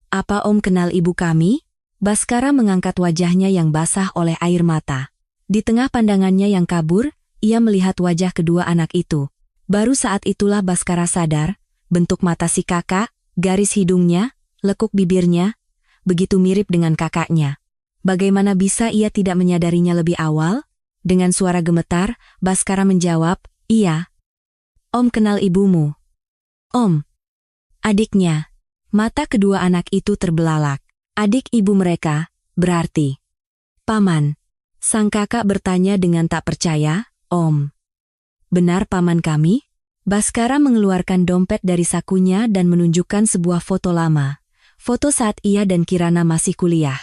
Apa om kenal ibu kami? Baskara mengangkat wajahnya yang basah oleh air mata. Di tengah pandangannya yang kabur, ia melihat wajah kedua anak itu. Baru saat itulah Baskara sadar, bentuk mata si kakak, garis hidungnya, lekuk bibirnya, begitu mirip dengan kakaknya. Bagaimana bisa ia tidak menyadarinya lebih awal? Dengan suara gemetar, Baskara menjawab, iya. Om kenal ibumu. Om. Adiknya. Mata kedua anak itu terbelalak. Adik ibu mereka, berarti. Paman. Sang kakak bertanya dengan tak percaya, Om. Benar paman kami? Baskara mengeluarkan dompet dari sakunya dan menunjukkan sebuah foto lama. Foto saat ia dan Kirana masih kuliah.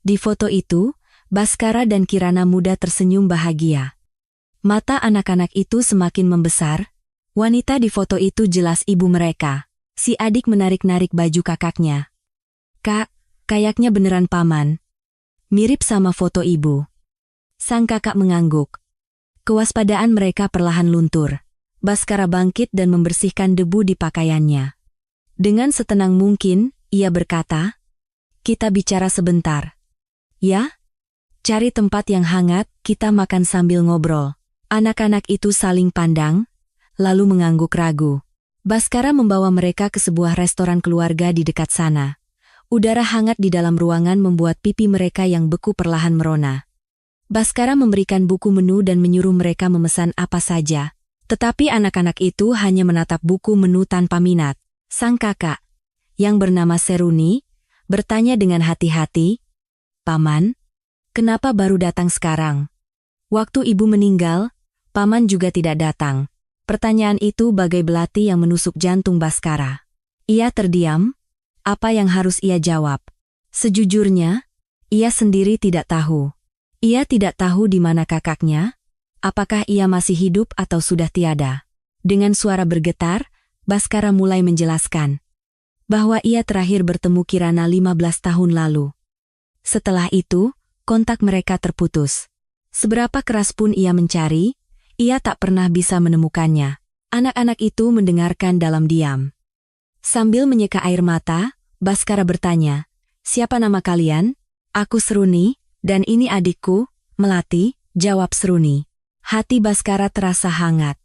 Di foto itu, Baskara dan Kirana muda tersenyum bahagia. Mata anak-anak itu semakin membesar. Wanita di foto itu jelas ibu mereka. Si adik menarik-narik baju kakaknya. Kak, kayaknya beneran paman. Mirip sama foto ibu. Sang kakak mengangguk. Kewaspadaan mereka perlahan luntur. Baskara bangkit dan membersihkan debu di pakaiannya. Dengan setenang mungkin, ia berkata, kita bicara sebentar. Ya? Cari tempat yang hangat, kita makan sambil ngobrol. Anak-anak itu saling pandang, lalu mengangguk ragu. Baskara membawa mereka ke sebuah restoran keluarga di dekat sana. Udara hangat di dalam ruangan membuat pipi mereka yang beku perlahan merona. Baskara memberikan buku menu dan menyuruh mereka memesan apa saja. Tetapi anak-anak itu hanya menatap buku menu tanpa minat. Sang kakak, yang bernama Seruni, bertanya dengan hati-hati, Paman, kenapa baru datang sekarang? Waktu ibu meninggal, Paman juga tidak datang. Pertanyaan itu bagai belati yang menusuk jantung Baskara. Ia terdiam. Apa yang harus ia jawab? Sejujurnya, ia sendiri tidak tahu. Ia tidak tahu di mana kakaknya, apakah ia masih hidup atau sudah tiada. Dengan suara bergetar, Baskara mulai menjelaskan. bahwa ia terakhir bertemu Kirana 15 tahun lalu. Setelah itu, kontak mereka terputus. Seberapa keras pun ia mencari, ia tak pernah bisa menemukannya. Anak-anak itu mendengarkan dalam diam. Sambil menyeka air mata, Baskara bertanya, "Siapa nama kalian?" "Aku Seruni, dan ini adikku, Melati," jawab Seruni. Hati Baskara terasa hangat.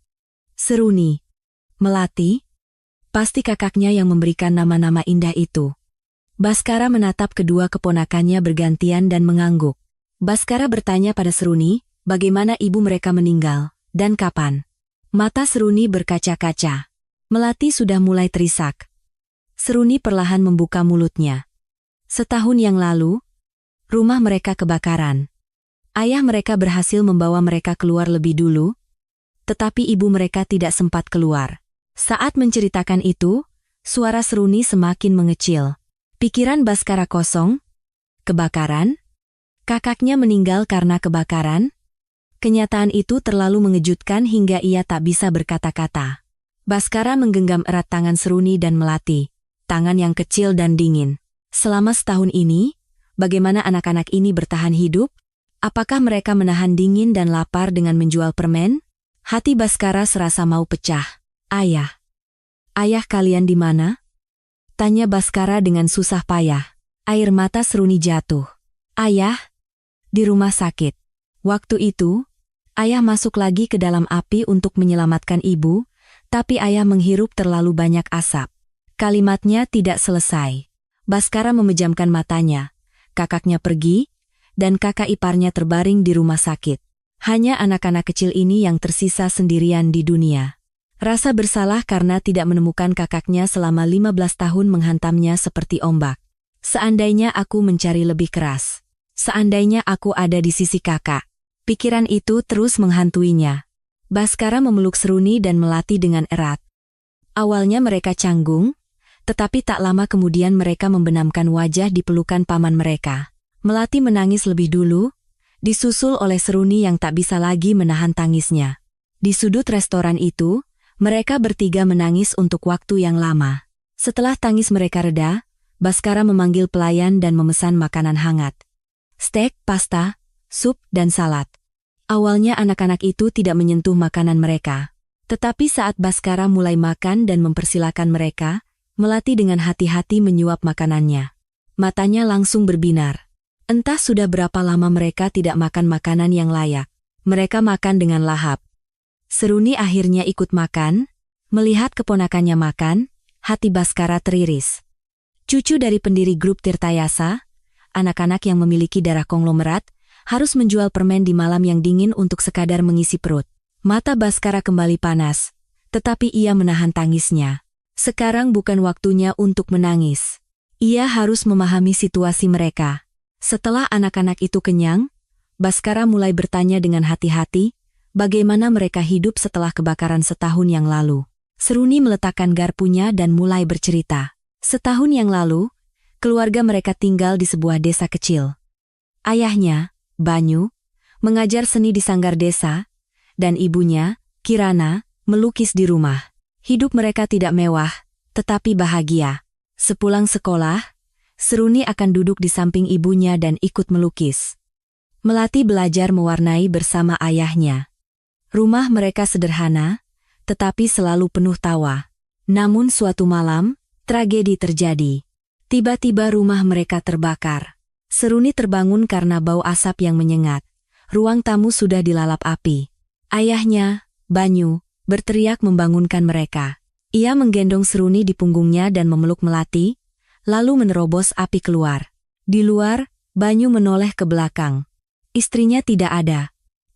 Seruni, Melati, pasti kakaknya yang memberikan nama-nama indah itu. Baskara menatap kedua keponakannya bergantian dan mengangguk. Baskara bertanya pada Seruni, bagaimana ibu mereka meninggal, dan kapan. Mata Seruni berkaca-kaca. Melati sudah mulai terisak. Seruni perlahan membuka mulutnya. Setahun yang lalu, rumah mereka kebakaran. Ayah mereka berhasil membawa mereka keluar lebih dulu, tetapi ibu mereka tidak sempat keluar. Saat menceritakan itu, suara Seruni semakin mengecil. Pikiran Baskara kosong. Kebakaran? Kakaknya meninggal karena kebakaran? Kenyataan itu terlalu mengejutkan hingga ia tak bisa berkata-kata. Baskara menggenggam erat tangan Seruni dan Melati, tangan yang kecil dan dingin. Selama setahun ini, bagaimana anak-anak ini bertahan hidup? Apakah mereka menahan dingin dan lapar dengan menjual permen? Hati Baskara serasa mau pecah. "Ayah. Ayah kalian di mana?" tanya Baskara dengan susah payah. Air mata Seruni jatuh. "Ayah, di rumah sakit." Waktu itu, ayah masuk lagi ke dalam api untuk menyelamatkan ibu, tapi ayah menghirup terlalu banyak asap. Kalimatnya tidak selesai. Baskara memejamkan matanya. Kakaknya pergi, dan kakak iparnya terbaring di rumah sakit. Hanya anak-anak kecil ini yang tersisa sendirian di dunia. Rasa bersalah karena tidak menemukan kakaknya selama 15 tahun menghantamnya seperti ombak. Seandainya aku mencari lebih keras. Seandainya aku ada di sisi kakak. Pikiran itu terus menghantuinya. Baskara memeluk Seruni dan Melati dengan erat. Awalnya mereka canggung, tetapi tak lama kemudian mereka membenamkan wajah di pelukan paman mereka. Melati menangis lebih dulu, disusul oleh Seruni yang tak bisa lagi menahan tangisnya. Di sudut restoran itu, mereka bertiga menangis untuk waktu yang lama. Setelah tangis mereka reda, Baskara memanggil pelayan dan memesan makanan hangat. Steak, pasta, sup, dan salad. Awalnya anak-anak itu tidak menyentuh makanan mereka. Tetapi saat Baskara mulai makan dan mempersilakan mereka, Melati dengan hati-hati menyuap makanannya. Matanya langsung berbinar. Entah sudah berapa lama mereka tidak makan makanan yang layak. Mereka makan dengan lahap. Seruni akhirnya ikut makan. Melihat keponakannya makan, hati Baskara teriris. Cucu dari pendiri grup Tirtayasa, anak-anak yang memiliki darah konglomerat, harus menjual permen di malam yang dingin untuk sekadar mengisi perut. Mata Baskara kembali panas, tetapi ia menahan tangisnya. Sekarang bukan waktunya untuk menangis. Ia harus memahami situasi mereka. Setelah anak-anak itu kenyang, Baskara mulai bertanya dengan hati-hati, bagaimana mereka hidup setelah kebakaran setahun yang lalu. Seruni meletakkan garpunya dan mulai bercerita. Setahun yang lalu, keluarga mereka tinggal di sebuah desa kecil. Ayahnya, Banyu, mengajar seni di sanggar desa, dan ibunya, Kirana, melukis di rumah. Hidup mereka tidak mewah, tetapi bahagia. Sepulang sekolah, Seruni akan duduk di samping ibunya dan ikut melukis. Melati belajar mewarnai bersama ayahnya. Rumah mereka sederhana, tetapi selalu penuh tawa. Namun suatu malam, tragedi terjadi. Tiba-tiba rumah mereka terbakar. Seruni terbangun karena bau asap yang menyengat. Ruang tamu sudah dilalap api. Ayahnya, Banyu, berteriak membangunkan mereka. Ia menggendong Seruni di punggungnya dan memeluk Melati, lalu menerobos api keluar. Di luar, Banyu menoleh ke belakang. Istrinya tidak ada.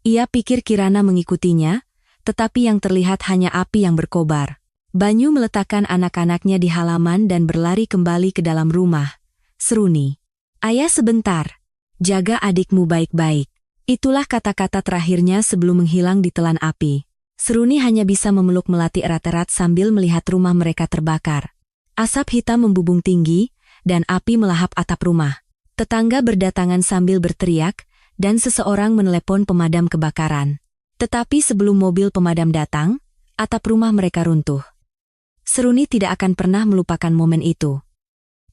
Ia pikir Kirana mengikutinya, tetapi yang terlihat hanya api yang berkobar. Banyu meletakkan anak-anaknya di halaman dan berlari kembali ke dalam rumah. Seruni, "Ayah sebentar. Jaga adikmu baik-baik." Itulah kata-kata terakhirnya sebelum menghilang di telan api. Seruni hanya bisa memeluk Melati erat-erat sambil melihat rumah mereka terbakar. Asap hitam membubung tinggi, dan api melahap atap rumah. Tetangga berdatangan sambil berteriak, dan seseorang menelepon pemadam kebakaran. Tetapi sebelum mobil pemadam datang, atap rumah mereka runtuh. Seruni tidak akan pernah melupakan momen itu.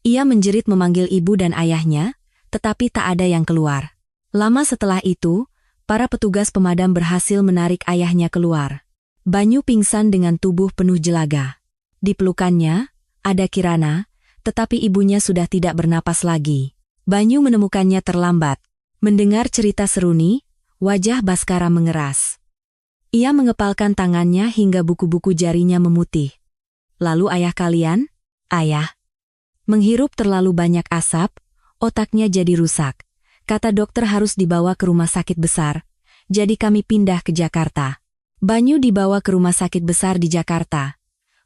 Ia menjerit memanggil ibu dan ayahnya, tetapi tak ada yang keluar. Lama setelah itu, para petugas pemadam berhasil menarik ayahnya keluar. Banyu pingsan dengan tubuh penuh jelaga. Di pelukannya, ada Kirana, tetapi ibunya sudah tidak bernapas lagi. Banyu menemukannya terlambat. Mendengar cerita Seruni, wajah Baskara mengeras. Ia mengepalkan tangannya hingga buku-buku jarinya memutih. Lalu ayah kalian? Ayah. Menghirup terlalu banyak asap, otaknya jadi rusak. Kata dokter harus dibawa ke rumah sakit besar, jadi kami pindah ke Jakarta. Banyu dibawa ke rumah sakit besar di Jakarta.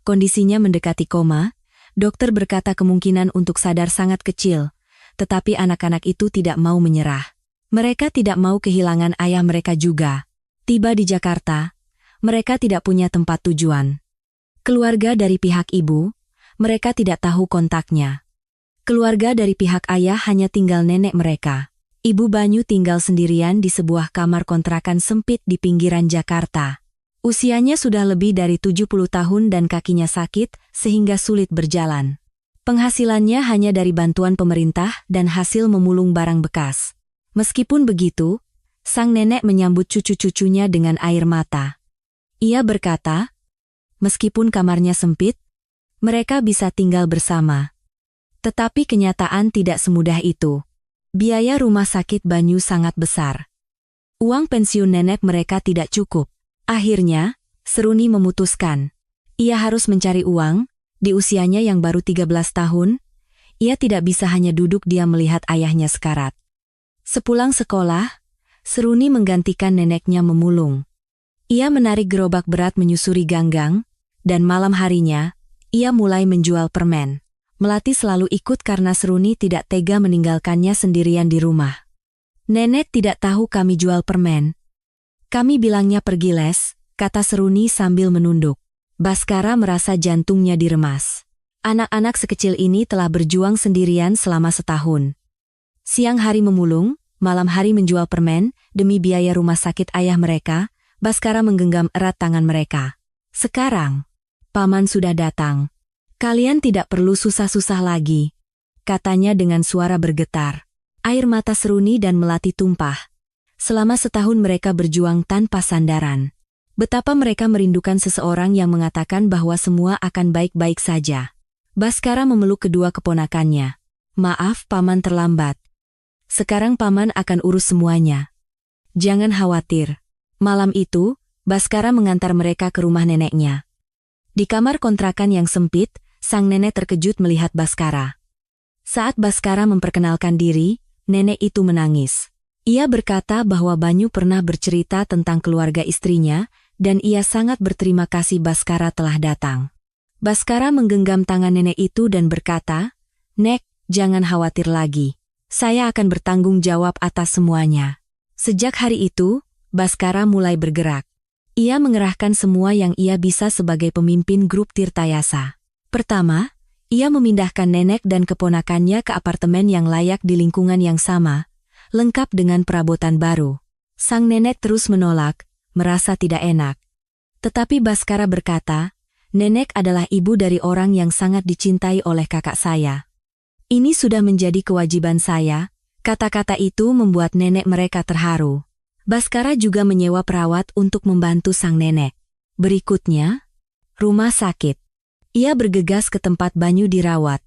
Kondisinya mendekati koma, dokter berkata kemungkinan untuk sadar sangat kecil, tetapi anak-anak itu tidak mau menyerah. Mereka tidak mau kehilangan ayah mereka juga. Tiba di Jakarta, mereka tidak punya tempat tujuan. Keluarga dari pihak ibu, mereka tidak tahu kontaknya. Keluarga dari pihak ayah hanya tinggal nenek mereka. Ibu Banyu tinggal sendirian di sebuah kamar kontrakan sempit di pinggiran Jakarta. Usianya sudah lebih dari 70 tahun dan kakinya sakit sehingga sulit berjalan. Penghasilannya hanya dari bantuan pemerintah dan hasil memulung barang bekas. Meskipun begitu, sang nenek menyambut cucu-cucunya dengan air mata. Ia berkata, meskipun kamarnya sempit, mereka bisa tinggal bersama. Tetapi kenyataan tidak semudah itu. Biaya rumah sakit Banyu sangat besar. Uang pensiun nenek mereka tidak cukup. Akhirnya, Seruni memutuskan. Ia harus mencari uang, di usianya yang baru 13 tahun, ia tidak bisa hanya duduk diam melihat ayahnya sekarat. Sepulang sekolah, Seruni menggantikan neneknya memulung. Ia menarik gerobak berat menyusuri ganggang, dan malam harinya, ia mulai menjual permen. Melati selalu ikut karena Seruni tidak tega meninggalkannya sendirian di rumah. Nenek tidak tahu kami jual permen. Kami bilangnya pergi les, kata Seruni sambil menunduk. Baskara merasa jantungnya diremas. Anak-anak sekecil ini telah berjuang sendirian selama setahun. Siang hari memulung, malam hari menjual permen, demi biaya rumah sakit ayah mereka. Baskara menggenggam erat tangan mereka. Sekarang, Paman sudah datang. Kalian tidak perlu susah-susah lagi, katanya dengan suara bergetar. Air mata Seruni dan Melati tumpah. Selama setahun mereka berjuang tanpa sandaran. Betapa mereka merindukan seseorang yang mengatakan bahwa semua akan baik-baik saja. Baskara memeluk kedua keponakannya. Maaf Paman terlambat. Sekarang Paman akan urus semuanya. Jangan khawatir. Malam itu, Baskara mengantar mereka ke rumah neneknya. Di kamar kontrakan yang sempit, sang nenek terkejut melihat Baskara. Saat Baskara memperkenalkan diri, nenek itu menangis. Ia berkata bahwa Banyu pernah bercerita tentang keluarga istrinya, dan ia sangat berterima kasih Baskara telah datang. Baskara menggenggam tangan nenek itu dan berkata, Nek, jangan khawatir lagi. Saya akan bertanggung jawab atas semuanya. Sejak hari itu, Baskara mulai bergerak. Ia mengerahkan semua yang ia bisa sebagai pemimpin grup Tirtayasa. Pertama, ia memindahkan nenek dan keponakannya ke apartemen yang layak di lingkungan yang sama, lengkap dengan perabotan baru. Sang nenek terus menolak, merasa tidak enak. Tetapi Baskara berkata, nenek adalah ibu dari orang yang sangat dicintai oleh kakak saya. Ini sudah menjadi kewajiban saya. Kata-kata itu membuat nenek mereka terharu. Baskara juga menyewa perawat untuk membantu sang nenek. Berikutnya, rumah sakit. Ia bergegas ke tempat Banyu dirawat.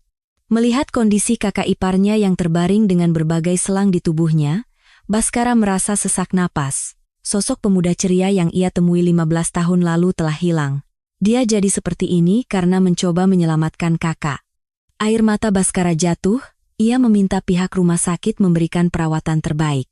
Melihat kondisi kakak iparnya yang terbaring dengan berbagai selang di tubuhnya, Baskara merasa sesak napas. Sosok pemuda ceria yang ia temui 15 tahun lalu telah hilang. Dia jadi seperti ini karena mencoba menyelamatkan kakak. Air mata Baskara jatuh, ia meminta pihak rumah sakit memberikan perawatan terbaik.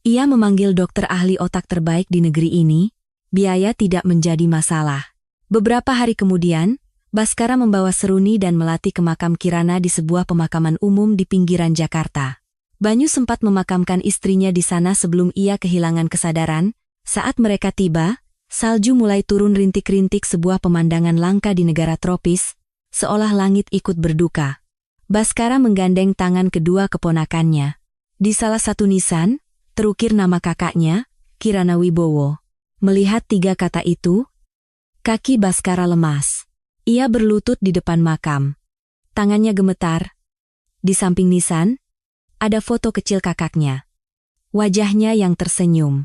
Ia memanggil dokter ahli otak terbaik di negeri ini, biaya tidak menjadi masalah. Beberapa hari kemudian, Baskara membawa Seruni dan Melati ke makam Kirana di sebuah pemakaman umum di pinggiran Jakarta. Banyu sempat memakamkan istrinya di sana sebelum ia kehilangan kesadaran. Saat mereka tiba, salju mulai turun rintik-rintik, sebuah pemandangan langka di negara tropis, seolah langit ikut berduka. Baskara menggandeng tangan kedua keponakannya. Di salah satu nisan, terukir nama kakaknya, Kirana Wibowo. Melihat 3 kata itu, kaki Baskara lemas. Ia berlutut di depan makam. Tangannya gemetar. Di samping nisan, ada foto kecil kakaknya. Wajahnya yang tersenyum.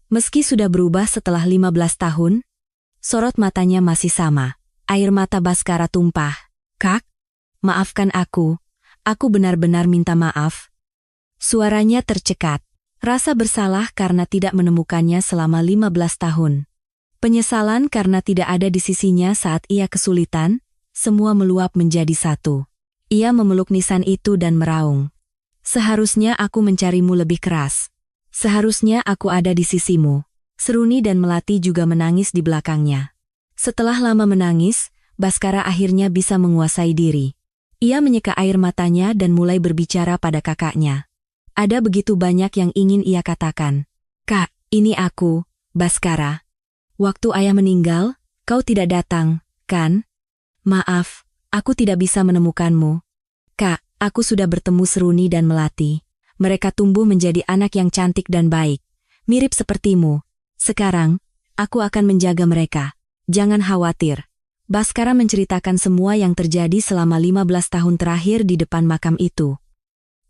Meski sudah berubah setelah 15 tahun, sorot matanya masih sama. Air mata Baskara tumpah. "Kak, maafkan aku benar-benar minta maaf." Suaranya tercekat. Rasa bersalah karena tidak menemukannya selama 15 tahun. Penyesalan karena tidak ada di sisinya saat ia kesulitan, semua meluap menjadi satu. Ia memeluk nisan itu dan meraung. "Seharusnya aku mencarimu lebih keras. Seharusnya aku ada di sisimu." Seruni dan Melati juga menangis di belakangnya. Setelah lama menangis, Baskara akhirnya bisa menguasai diri. Ia menyeka air matanya dan mulai berbicara pada kakaknya. Ada begitu banyak yang ingin ia katakan. "Kak, ini aku, Baskara. Waktu ayah meninggal, kau tidak datang, kan? Maaf, aku tidak bisa menemukanmu." "Kak, aku sudah bertemu Seruni dan Melati. Mereka tumbuh menjadi anak yang cantik dan baik. Mirip sepertimu. Sekarang, aku akan menjaga mereka. Jangan khawatir." Baskara menceritakan semua yang terjadi selama 15 tahun terakhir di depan makam itu.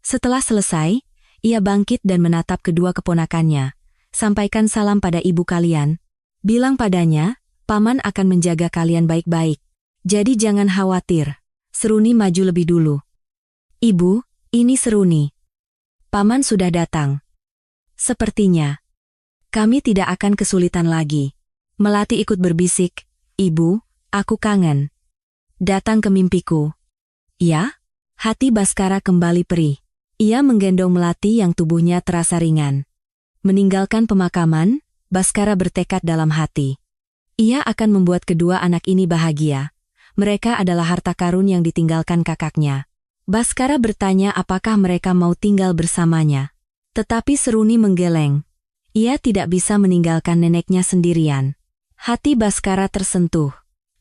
Setelah selesai, ia bangkit dan menatap kedua keponakannya. "Sampaikan salam pada ibu kalian. Bilang padanya, paman akan menjaga kalian baik-baik. Jadi jangan khawatir." Seruni maju lebih dulu. "Ibu, ini Seruni. Paman sudah datang. Sepertinya kami tidak akan kesulitan lagi." Melati ikut berbisik, "Ibu, aku kangen. Datang ke mimpiku." "Ya?" Hati Baskara kembali perih. Ia menggendong Melati yang tubuhnya terasa ringan. Meninggalkan pemakaman, Baskara bertekad dalam hati. Ia akan membuat kedua anak ini bahagia. Mereka adalah harta karun yang ditinggalkan kakaknya. Baskara bertanya apakah mereka mau tinggal bersamanya. Tetapi Seruni menggeleng. Ia tidak bisa meninggalkan neneknya sendirian. Hati Baskara tersentuh.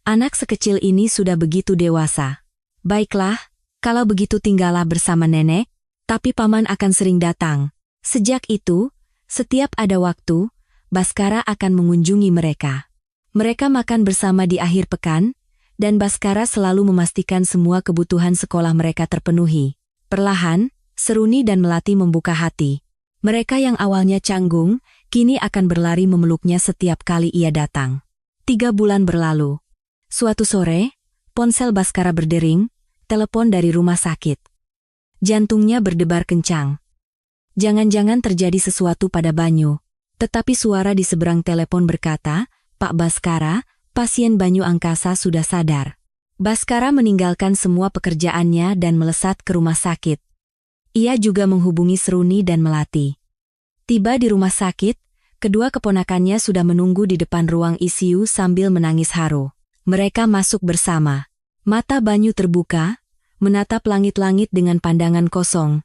Anak sekecil ini sudah begitu dewasa. "Baiklah, kalau begitu tinggallah bersama nenek. Tapi paman akan sering datang." Sejak itu, setiap ada waktu, Baskara akan mengunjungi mereka. Mereka makan bersama di akhir pekan, dan Baskara selalu memastikan semua kebutuhan sekolah mereka terpenuhi. Perlahan, Seruni dan Melati membuka hati. Mereka yang awalnya canggung, kini akan berlari memeluknya setiap kali ia datang. 3 bulan berlalu. Suatu sore, ponsel Baskara berdering, telepon dari rumah sakit. Jantungnya berdebar kencang. Jangan-jangan terjadi sesuatu pada Banyu. Tetapi suara di seberang telepon berkata, "Pak Baskara, pasien Banyu Angkasa sudah sadar." Baskara meninggalkan semua pekerjaannya dan melesat ke rumah sakit. Ia juga menghubungi Seruni dan Melati. Tiba di rumah sakit, kedua keponakannya sudah menunggu di depan ruang ICU sambil menangis haru. Mereka masuk bersama. Mata Banyu terbuka, menatap langit-langit dengan pandangan kosong.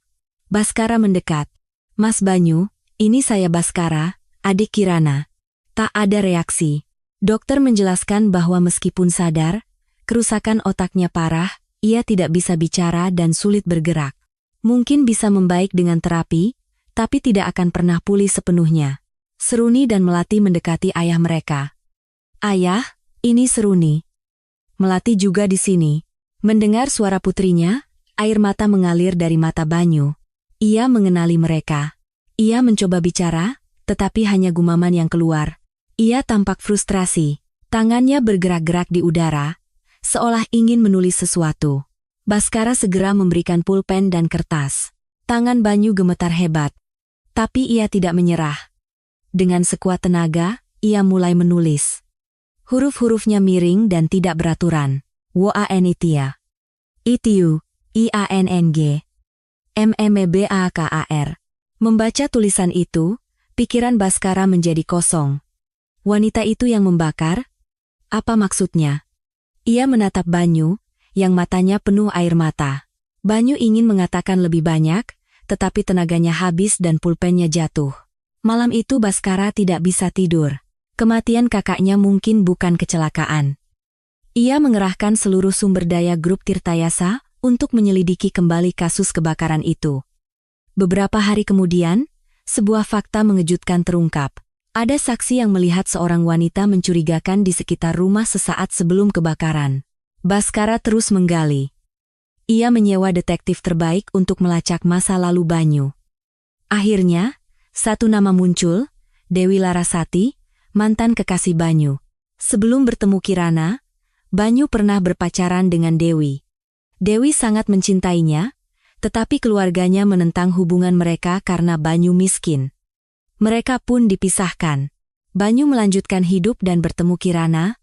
Baskara mendekat. "Mas Banyu, ini saya Baskara, adik Kirana." Tak ada reaksi. Dokter menjelaskan bahwa meskipun sadar, kerusakan otaknya parah, ia tidak bisa bicara dan sulit bergerak. Mungkin bisa membaik dengan terapi, tapi tidak akan pernah pulih sepenuhnya. Seruni dan Melati mendekati ayah mereka. "Ayah, ini Seruni." Melati juga di sini. Mendengar suara putrinya, air mata mengalir dari mata Banyu. Ia mengenali mereka. Ia mencoba bicara, tetapi hanya gumaman yang keluar. Ia tampak frustrasi. Tangannya bergerak-gerak di udara, seolah ingin menulis sesuatu. Baskara segera memberikan pulpen dan kertas. Tangan Banyu gemetar hebat. Tapi ia tidak menyerah. Dengan sekuat tenaga, ia mulai menulis. Huruf-hurufnya miring dan tidak beraturan. Woanitia. Itiu, IANNG. MMBAKAR. Membaca tulisan itu, pikiran Baskara menjadi kosong. Wanita itu yang membakar? Apa maksudnya? Ia menatap Banyu, yang matanya penuh air mata. Banyu ingin mengatakan lebih banyak, tetapi tenaganya habis dan pulpennya jatuh. Malam itu Baskara tidak bisa tidur. Kematian kakaknya mungkin bukan kecelakaan. Ia mengerahkan seluruh sumber daya grup Tirtayasa untuk menyelidiki kembali kasus kebakaran itu. Beberapa hari kemudian, sebuah fakta mengejutkan terungkap. Ada saksi yang melihat seorang wanita mencurigakan di sekitar rumah sesaat sebelum kebakaran. Baskara terus menggali. Ia menyewa detektif terbaik untuk melacak masa lalu Banyu. Akhirnya, satu nama muncul, Dewi Larasati, mantan kekasih Banyu. Sebelum bertemu Kirana, Banyu pernah berpacaran dengan Dewi. Dewi sangat mencintainya, tetapi keluarganya menentang hubungan mereka karena Banyu miskin. Mereka pun dipisahkan. Banyu melanjutkan hidup dan bertemu Kirana,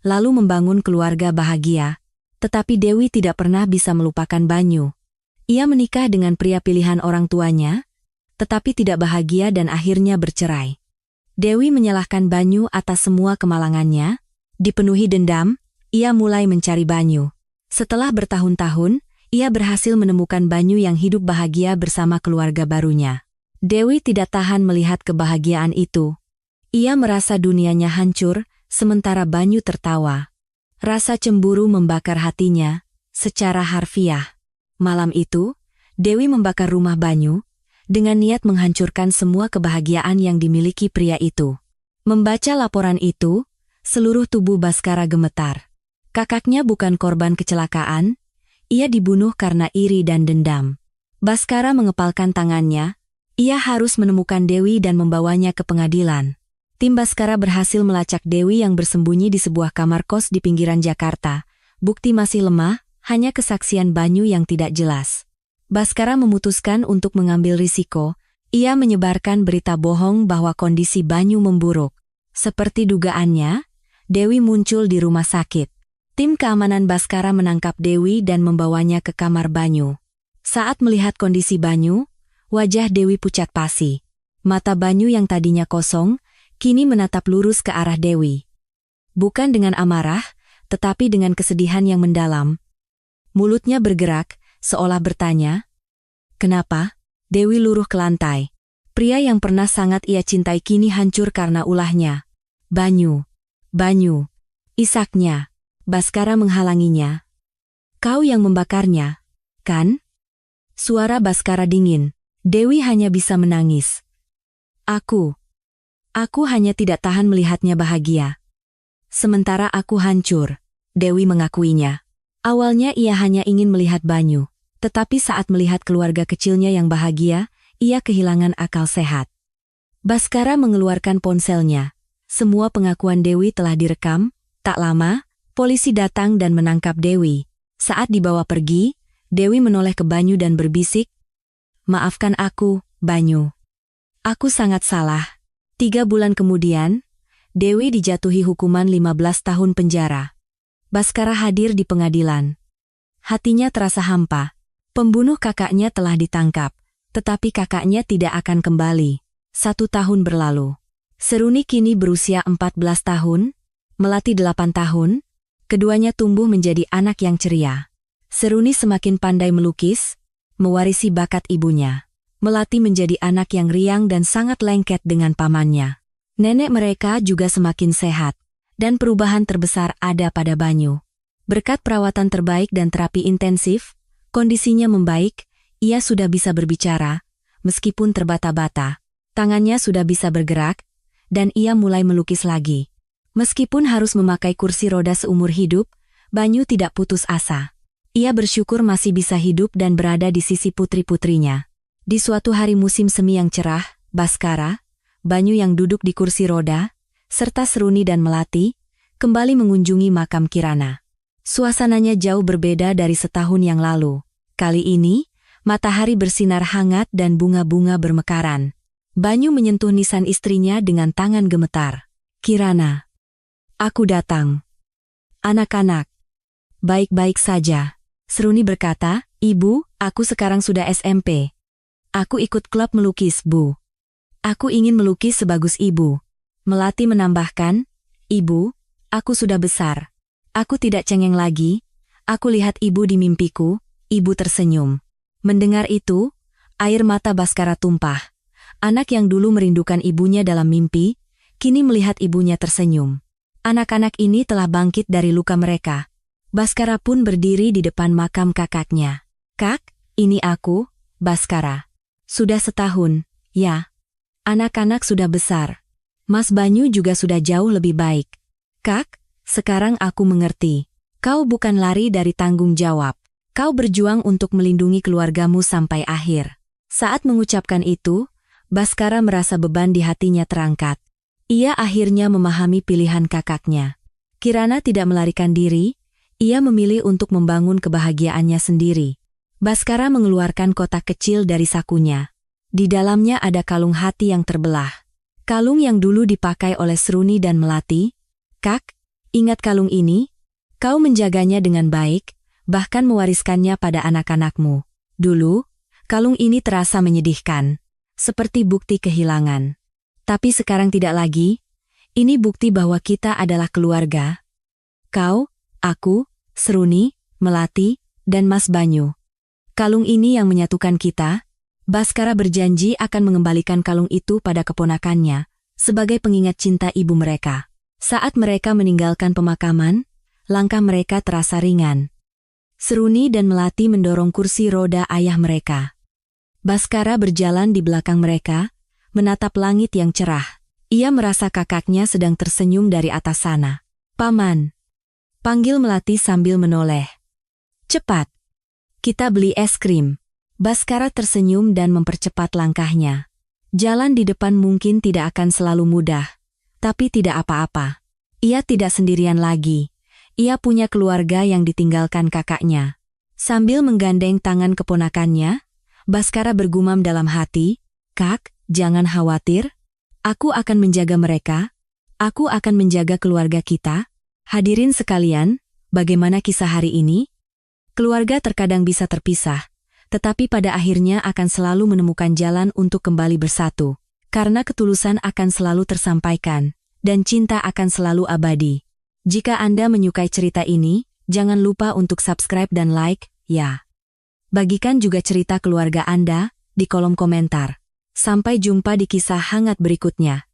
lalu membangun keluarga bahagia. Tetapi Dewi tidak pernah bisa melupakan Banyu. Ia menikah dengan pria pilihan orang tuanya, tetapi tidak bahagia dan akhirnya bercerai. Dewi menyalahkan Banyu atas semua kemalangannya. Dipenuhi dendam, ia mulai mencari Banyu. Setelah bertahun-tahun, ia berhasil menemukan Banyu yang hidup bahagia bersama keluarga barunya. Dewi tidak tahan melihat kebahagiaan itu. Ia merasa dunianya hancur, sementara Banyu tertawa. Rasa cemburu membakar hatinya, secara harfiah. Malam itu, Dewi membakar rumah Banyu, dengan niat menghancurkan semua kebahagiaan yang dimiliki pria itu. Membaca laporan itu, seluruh tubuh Baskara gemetar. Kakaknya bukan korban kecelakaan, ia dibunuh karena iri dan dendam. Baskara mengepalkan tangannya, ia harus menemukan Dewi dan membawanya ke pengadilan. Tim Baskara berhasil melacak Dewi yang bersembunyi di sebuah kamar kos di pinggiran Jakarta. Bukti masih lemah, hanya kesaksian Banyu yang tidak jelas. Baskara memutuskan untuk mengambil risiko. Ia menyebarkan berita bohong bahwa kondisi Banyu memburuk. Seperti dugaannya, Dewi muncul di rumah sakit. Tim keamanan Baskara menangkap Dewi dan membawanya ke kamar Banyu. Saat melihat kondisi Banyu, wajah Dewi pucat pasi. Mata Banyu yang tadinya kosong, kini menatap lurus ke arah Dewi. Bukan dengan amarah, tetapi dengan kesedihan yang mendalam. Mulutnya bergerak, seolah bertanya, "Kenapa?" Dewi luruh ke lantai. Pria yang pernah sangat ia cintai kini hancur karena ulahnya. "Banyu, Banyu," isaknya. Baskara menghalanginya. "Kau yang membakarnya, kan?" Suara Baskara dingin. Dewi hanya bisa menangis. Aku hanya tidak tahan melihatnya bahagia. Sementara aku hancur, Dewi mengakuinya. Awalnya ia hanya ingin melihat Banyu, tetapi saat melihat keluarga kecilnya yang bahagia, ia kehilangan akal sehat. Baskara mengeluarkan ponselnya. Semua pengakuan Dewi telah direkam. Tak lama, polisi datang dan menangkap Dewi. Saat dibawa pergi, Dewi menoleh ke Banyu dan berbisik, "Maafkan aku, Banyu. Aku sangat salah." 3 bulan kemudian, Dewi dijatuhi hukuman 15 tahun penjara. Baskara hadir di pengadilan. Hatinya terasa hampa. Pembunuh kakaknya telah ditangkap, tetapi kakaknya tidak akan kembali. 1 tahun berlalu. Seruni kini berusia 14 tahun, Melati 8 tahun, keduanya tumbuh menjadi anak yang ceria. Seruni semakin pandai melukis, mewarisi bakat ibunya. Melati menjadi anak yang riang dan sangat lengket dengan pamannya. Nenek mereka juga semakin sehat, dan perubahan terbesar ada pada Banyu. Berkat perawatan terbaik dan terapi intensif, kondisinya membaik, ia sudah bisa berbicara, meskipun terbata-bata. Tangannya sudah bisa bergerak, dan ia mulai melukis lagi. Meskipun harus memakai kursi roda seumur hidup, Banyu tidak putus asa. Ia bersyukur masih bisa hidup dan berada di sisi putri-putrinya. Di suatu hari musim semi yang cerah, Baskara, Banyu yang duduk di kursi roda, serta Seruni dan Melati, kembali mengunjungi makam Kirana. Suasananya jauh berbeda dari setahun yang lalu. Kali ini, matahari bersinar hangat dan bunga-bunga bermekaran. Banyu menyentuh nisan istrinya dengan tangan gemetar. "Kirana, aku datang." "Anak-anak, baik-baik saja," Seruni berkata. "Ibu, aku sekarang sudah SMP. Aku ikut klub melukis, Bu. Aku ingin melukis sebagus Ibu." Melati menambahkan, "Ibu, aku sudah besar. Aku tidak cengeng lagi. Aku lihat Ibu di mimpiku." Ibu tersenyum. Mendengar itu, air mata Baskara tumpah. Anak yang dulu merindukan ibunya dalam mimpi, kini melihat ibunya tersenyum. Anak-anak ini telah bangkit dari luka mereka. Baskara pun berdiri di depan makam kakaknya. "Kak, ini aku, Baskara. Sudah setahun, ya. Anak-anak sudah besar. Mas Banyu juga sudah jauh lebih baik. Kak, sekarang aku mengerti. Kau bukan lari dari tanggung jawab. Kau berjuang untuk melindungi keluargamu sampai akhir. Saat mengucapkan itu, Baskara merasa beban di hatinya terangkat. Ia akhirnya memahami pilihan kakaknya. Kirana tidak melarikan diri, ia memilih untuk membangun kebahagiaannya sendiri. Baskara mengeluarkan kotak kecil dari sakunya. Di dalamnya ada kalung hati yang terbelah. Kalung yang dulu dipakai oleh Sruni dan Melati. Kak, ingat kalung ini? Kau menjaganya dengan baik, bahkan mewariskannya pada anak-anakmu. Dulu, kalung ini terasa menyedihkan, seperti bukti kehilangan. Tapi sekarang tidak lagi. Ini bukti bahwa kita adalah keluarga. Kau, aku, Sruni, Melati, dan Mas Banyu. Kalung ini yang menyatukan kita. Baskara berjanji akan mengembalikan kalung itu pada keponakannya, sebagai pengingat cinta ibu mereka. Saat mereka meninggalkan pemakaman, langkah mereka terasa ringan. Sruni dan Melati mendorong kursi roda ayah mereka. Baskara berjalan di belakang mereka, menatap langit yang cerah. Ia merasa kakaknya sedang tersenyum dari atas sana. "Paman," panggil Melati sambil menoleh. "Cepat, kita beli es krim." Baskara tersenyum dan mempercepat langkahnya. Jalan di depan mungkin tidak akan selalu mudah, tapi tidak apa-apa. Ia tidak sendirian lagi. Ia punya keluarga yang ditinggalkan kakaknya. Sambil menggandeng tangan keponakannya, Baskara bergumam dalam hati, "Kak, jangan khawatir. Aku akan menjaga mereka. Aku akan menjaga keluarga kita." Hadirin sekalian, bagaimana kisah hari ini? Keluarga terkadang bisa terpisah, tetapi pada akhirnya akan selalu menemukan jalan untuk kembali bersatu. Karena ketulusan akan selalu tersampaikan, dan cinta akan selalu abadi. Jika Anda menyukai cerita ini, jangan lupa untuk subscribe dan like, ya. Bagikan juga cerita keluarga Anda di kolom komentar. Sampai jumpa di kisah hangat berikutnya.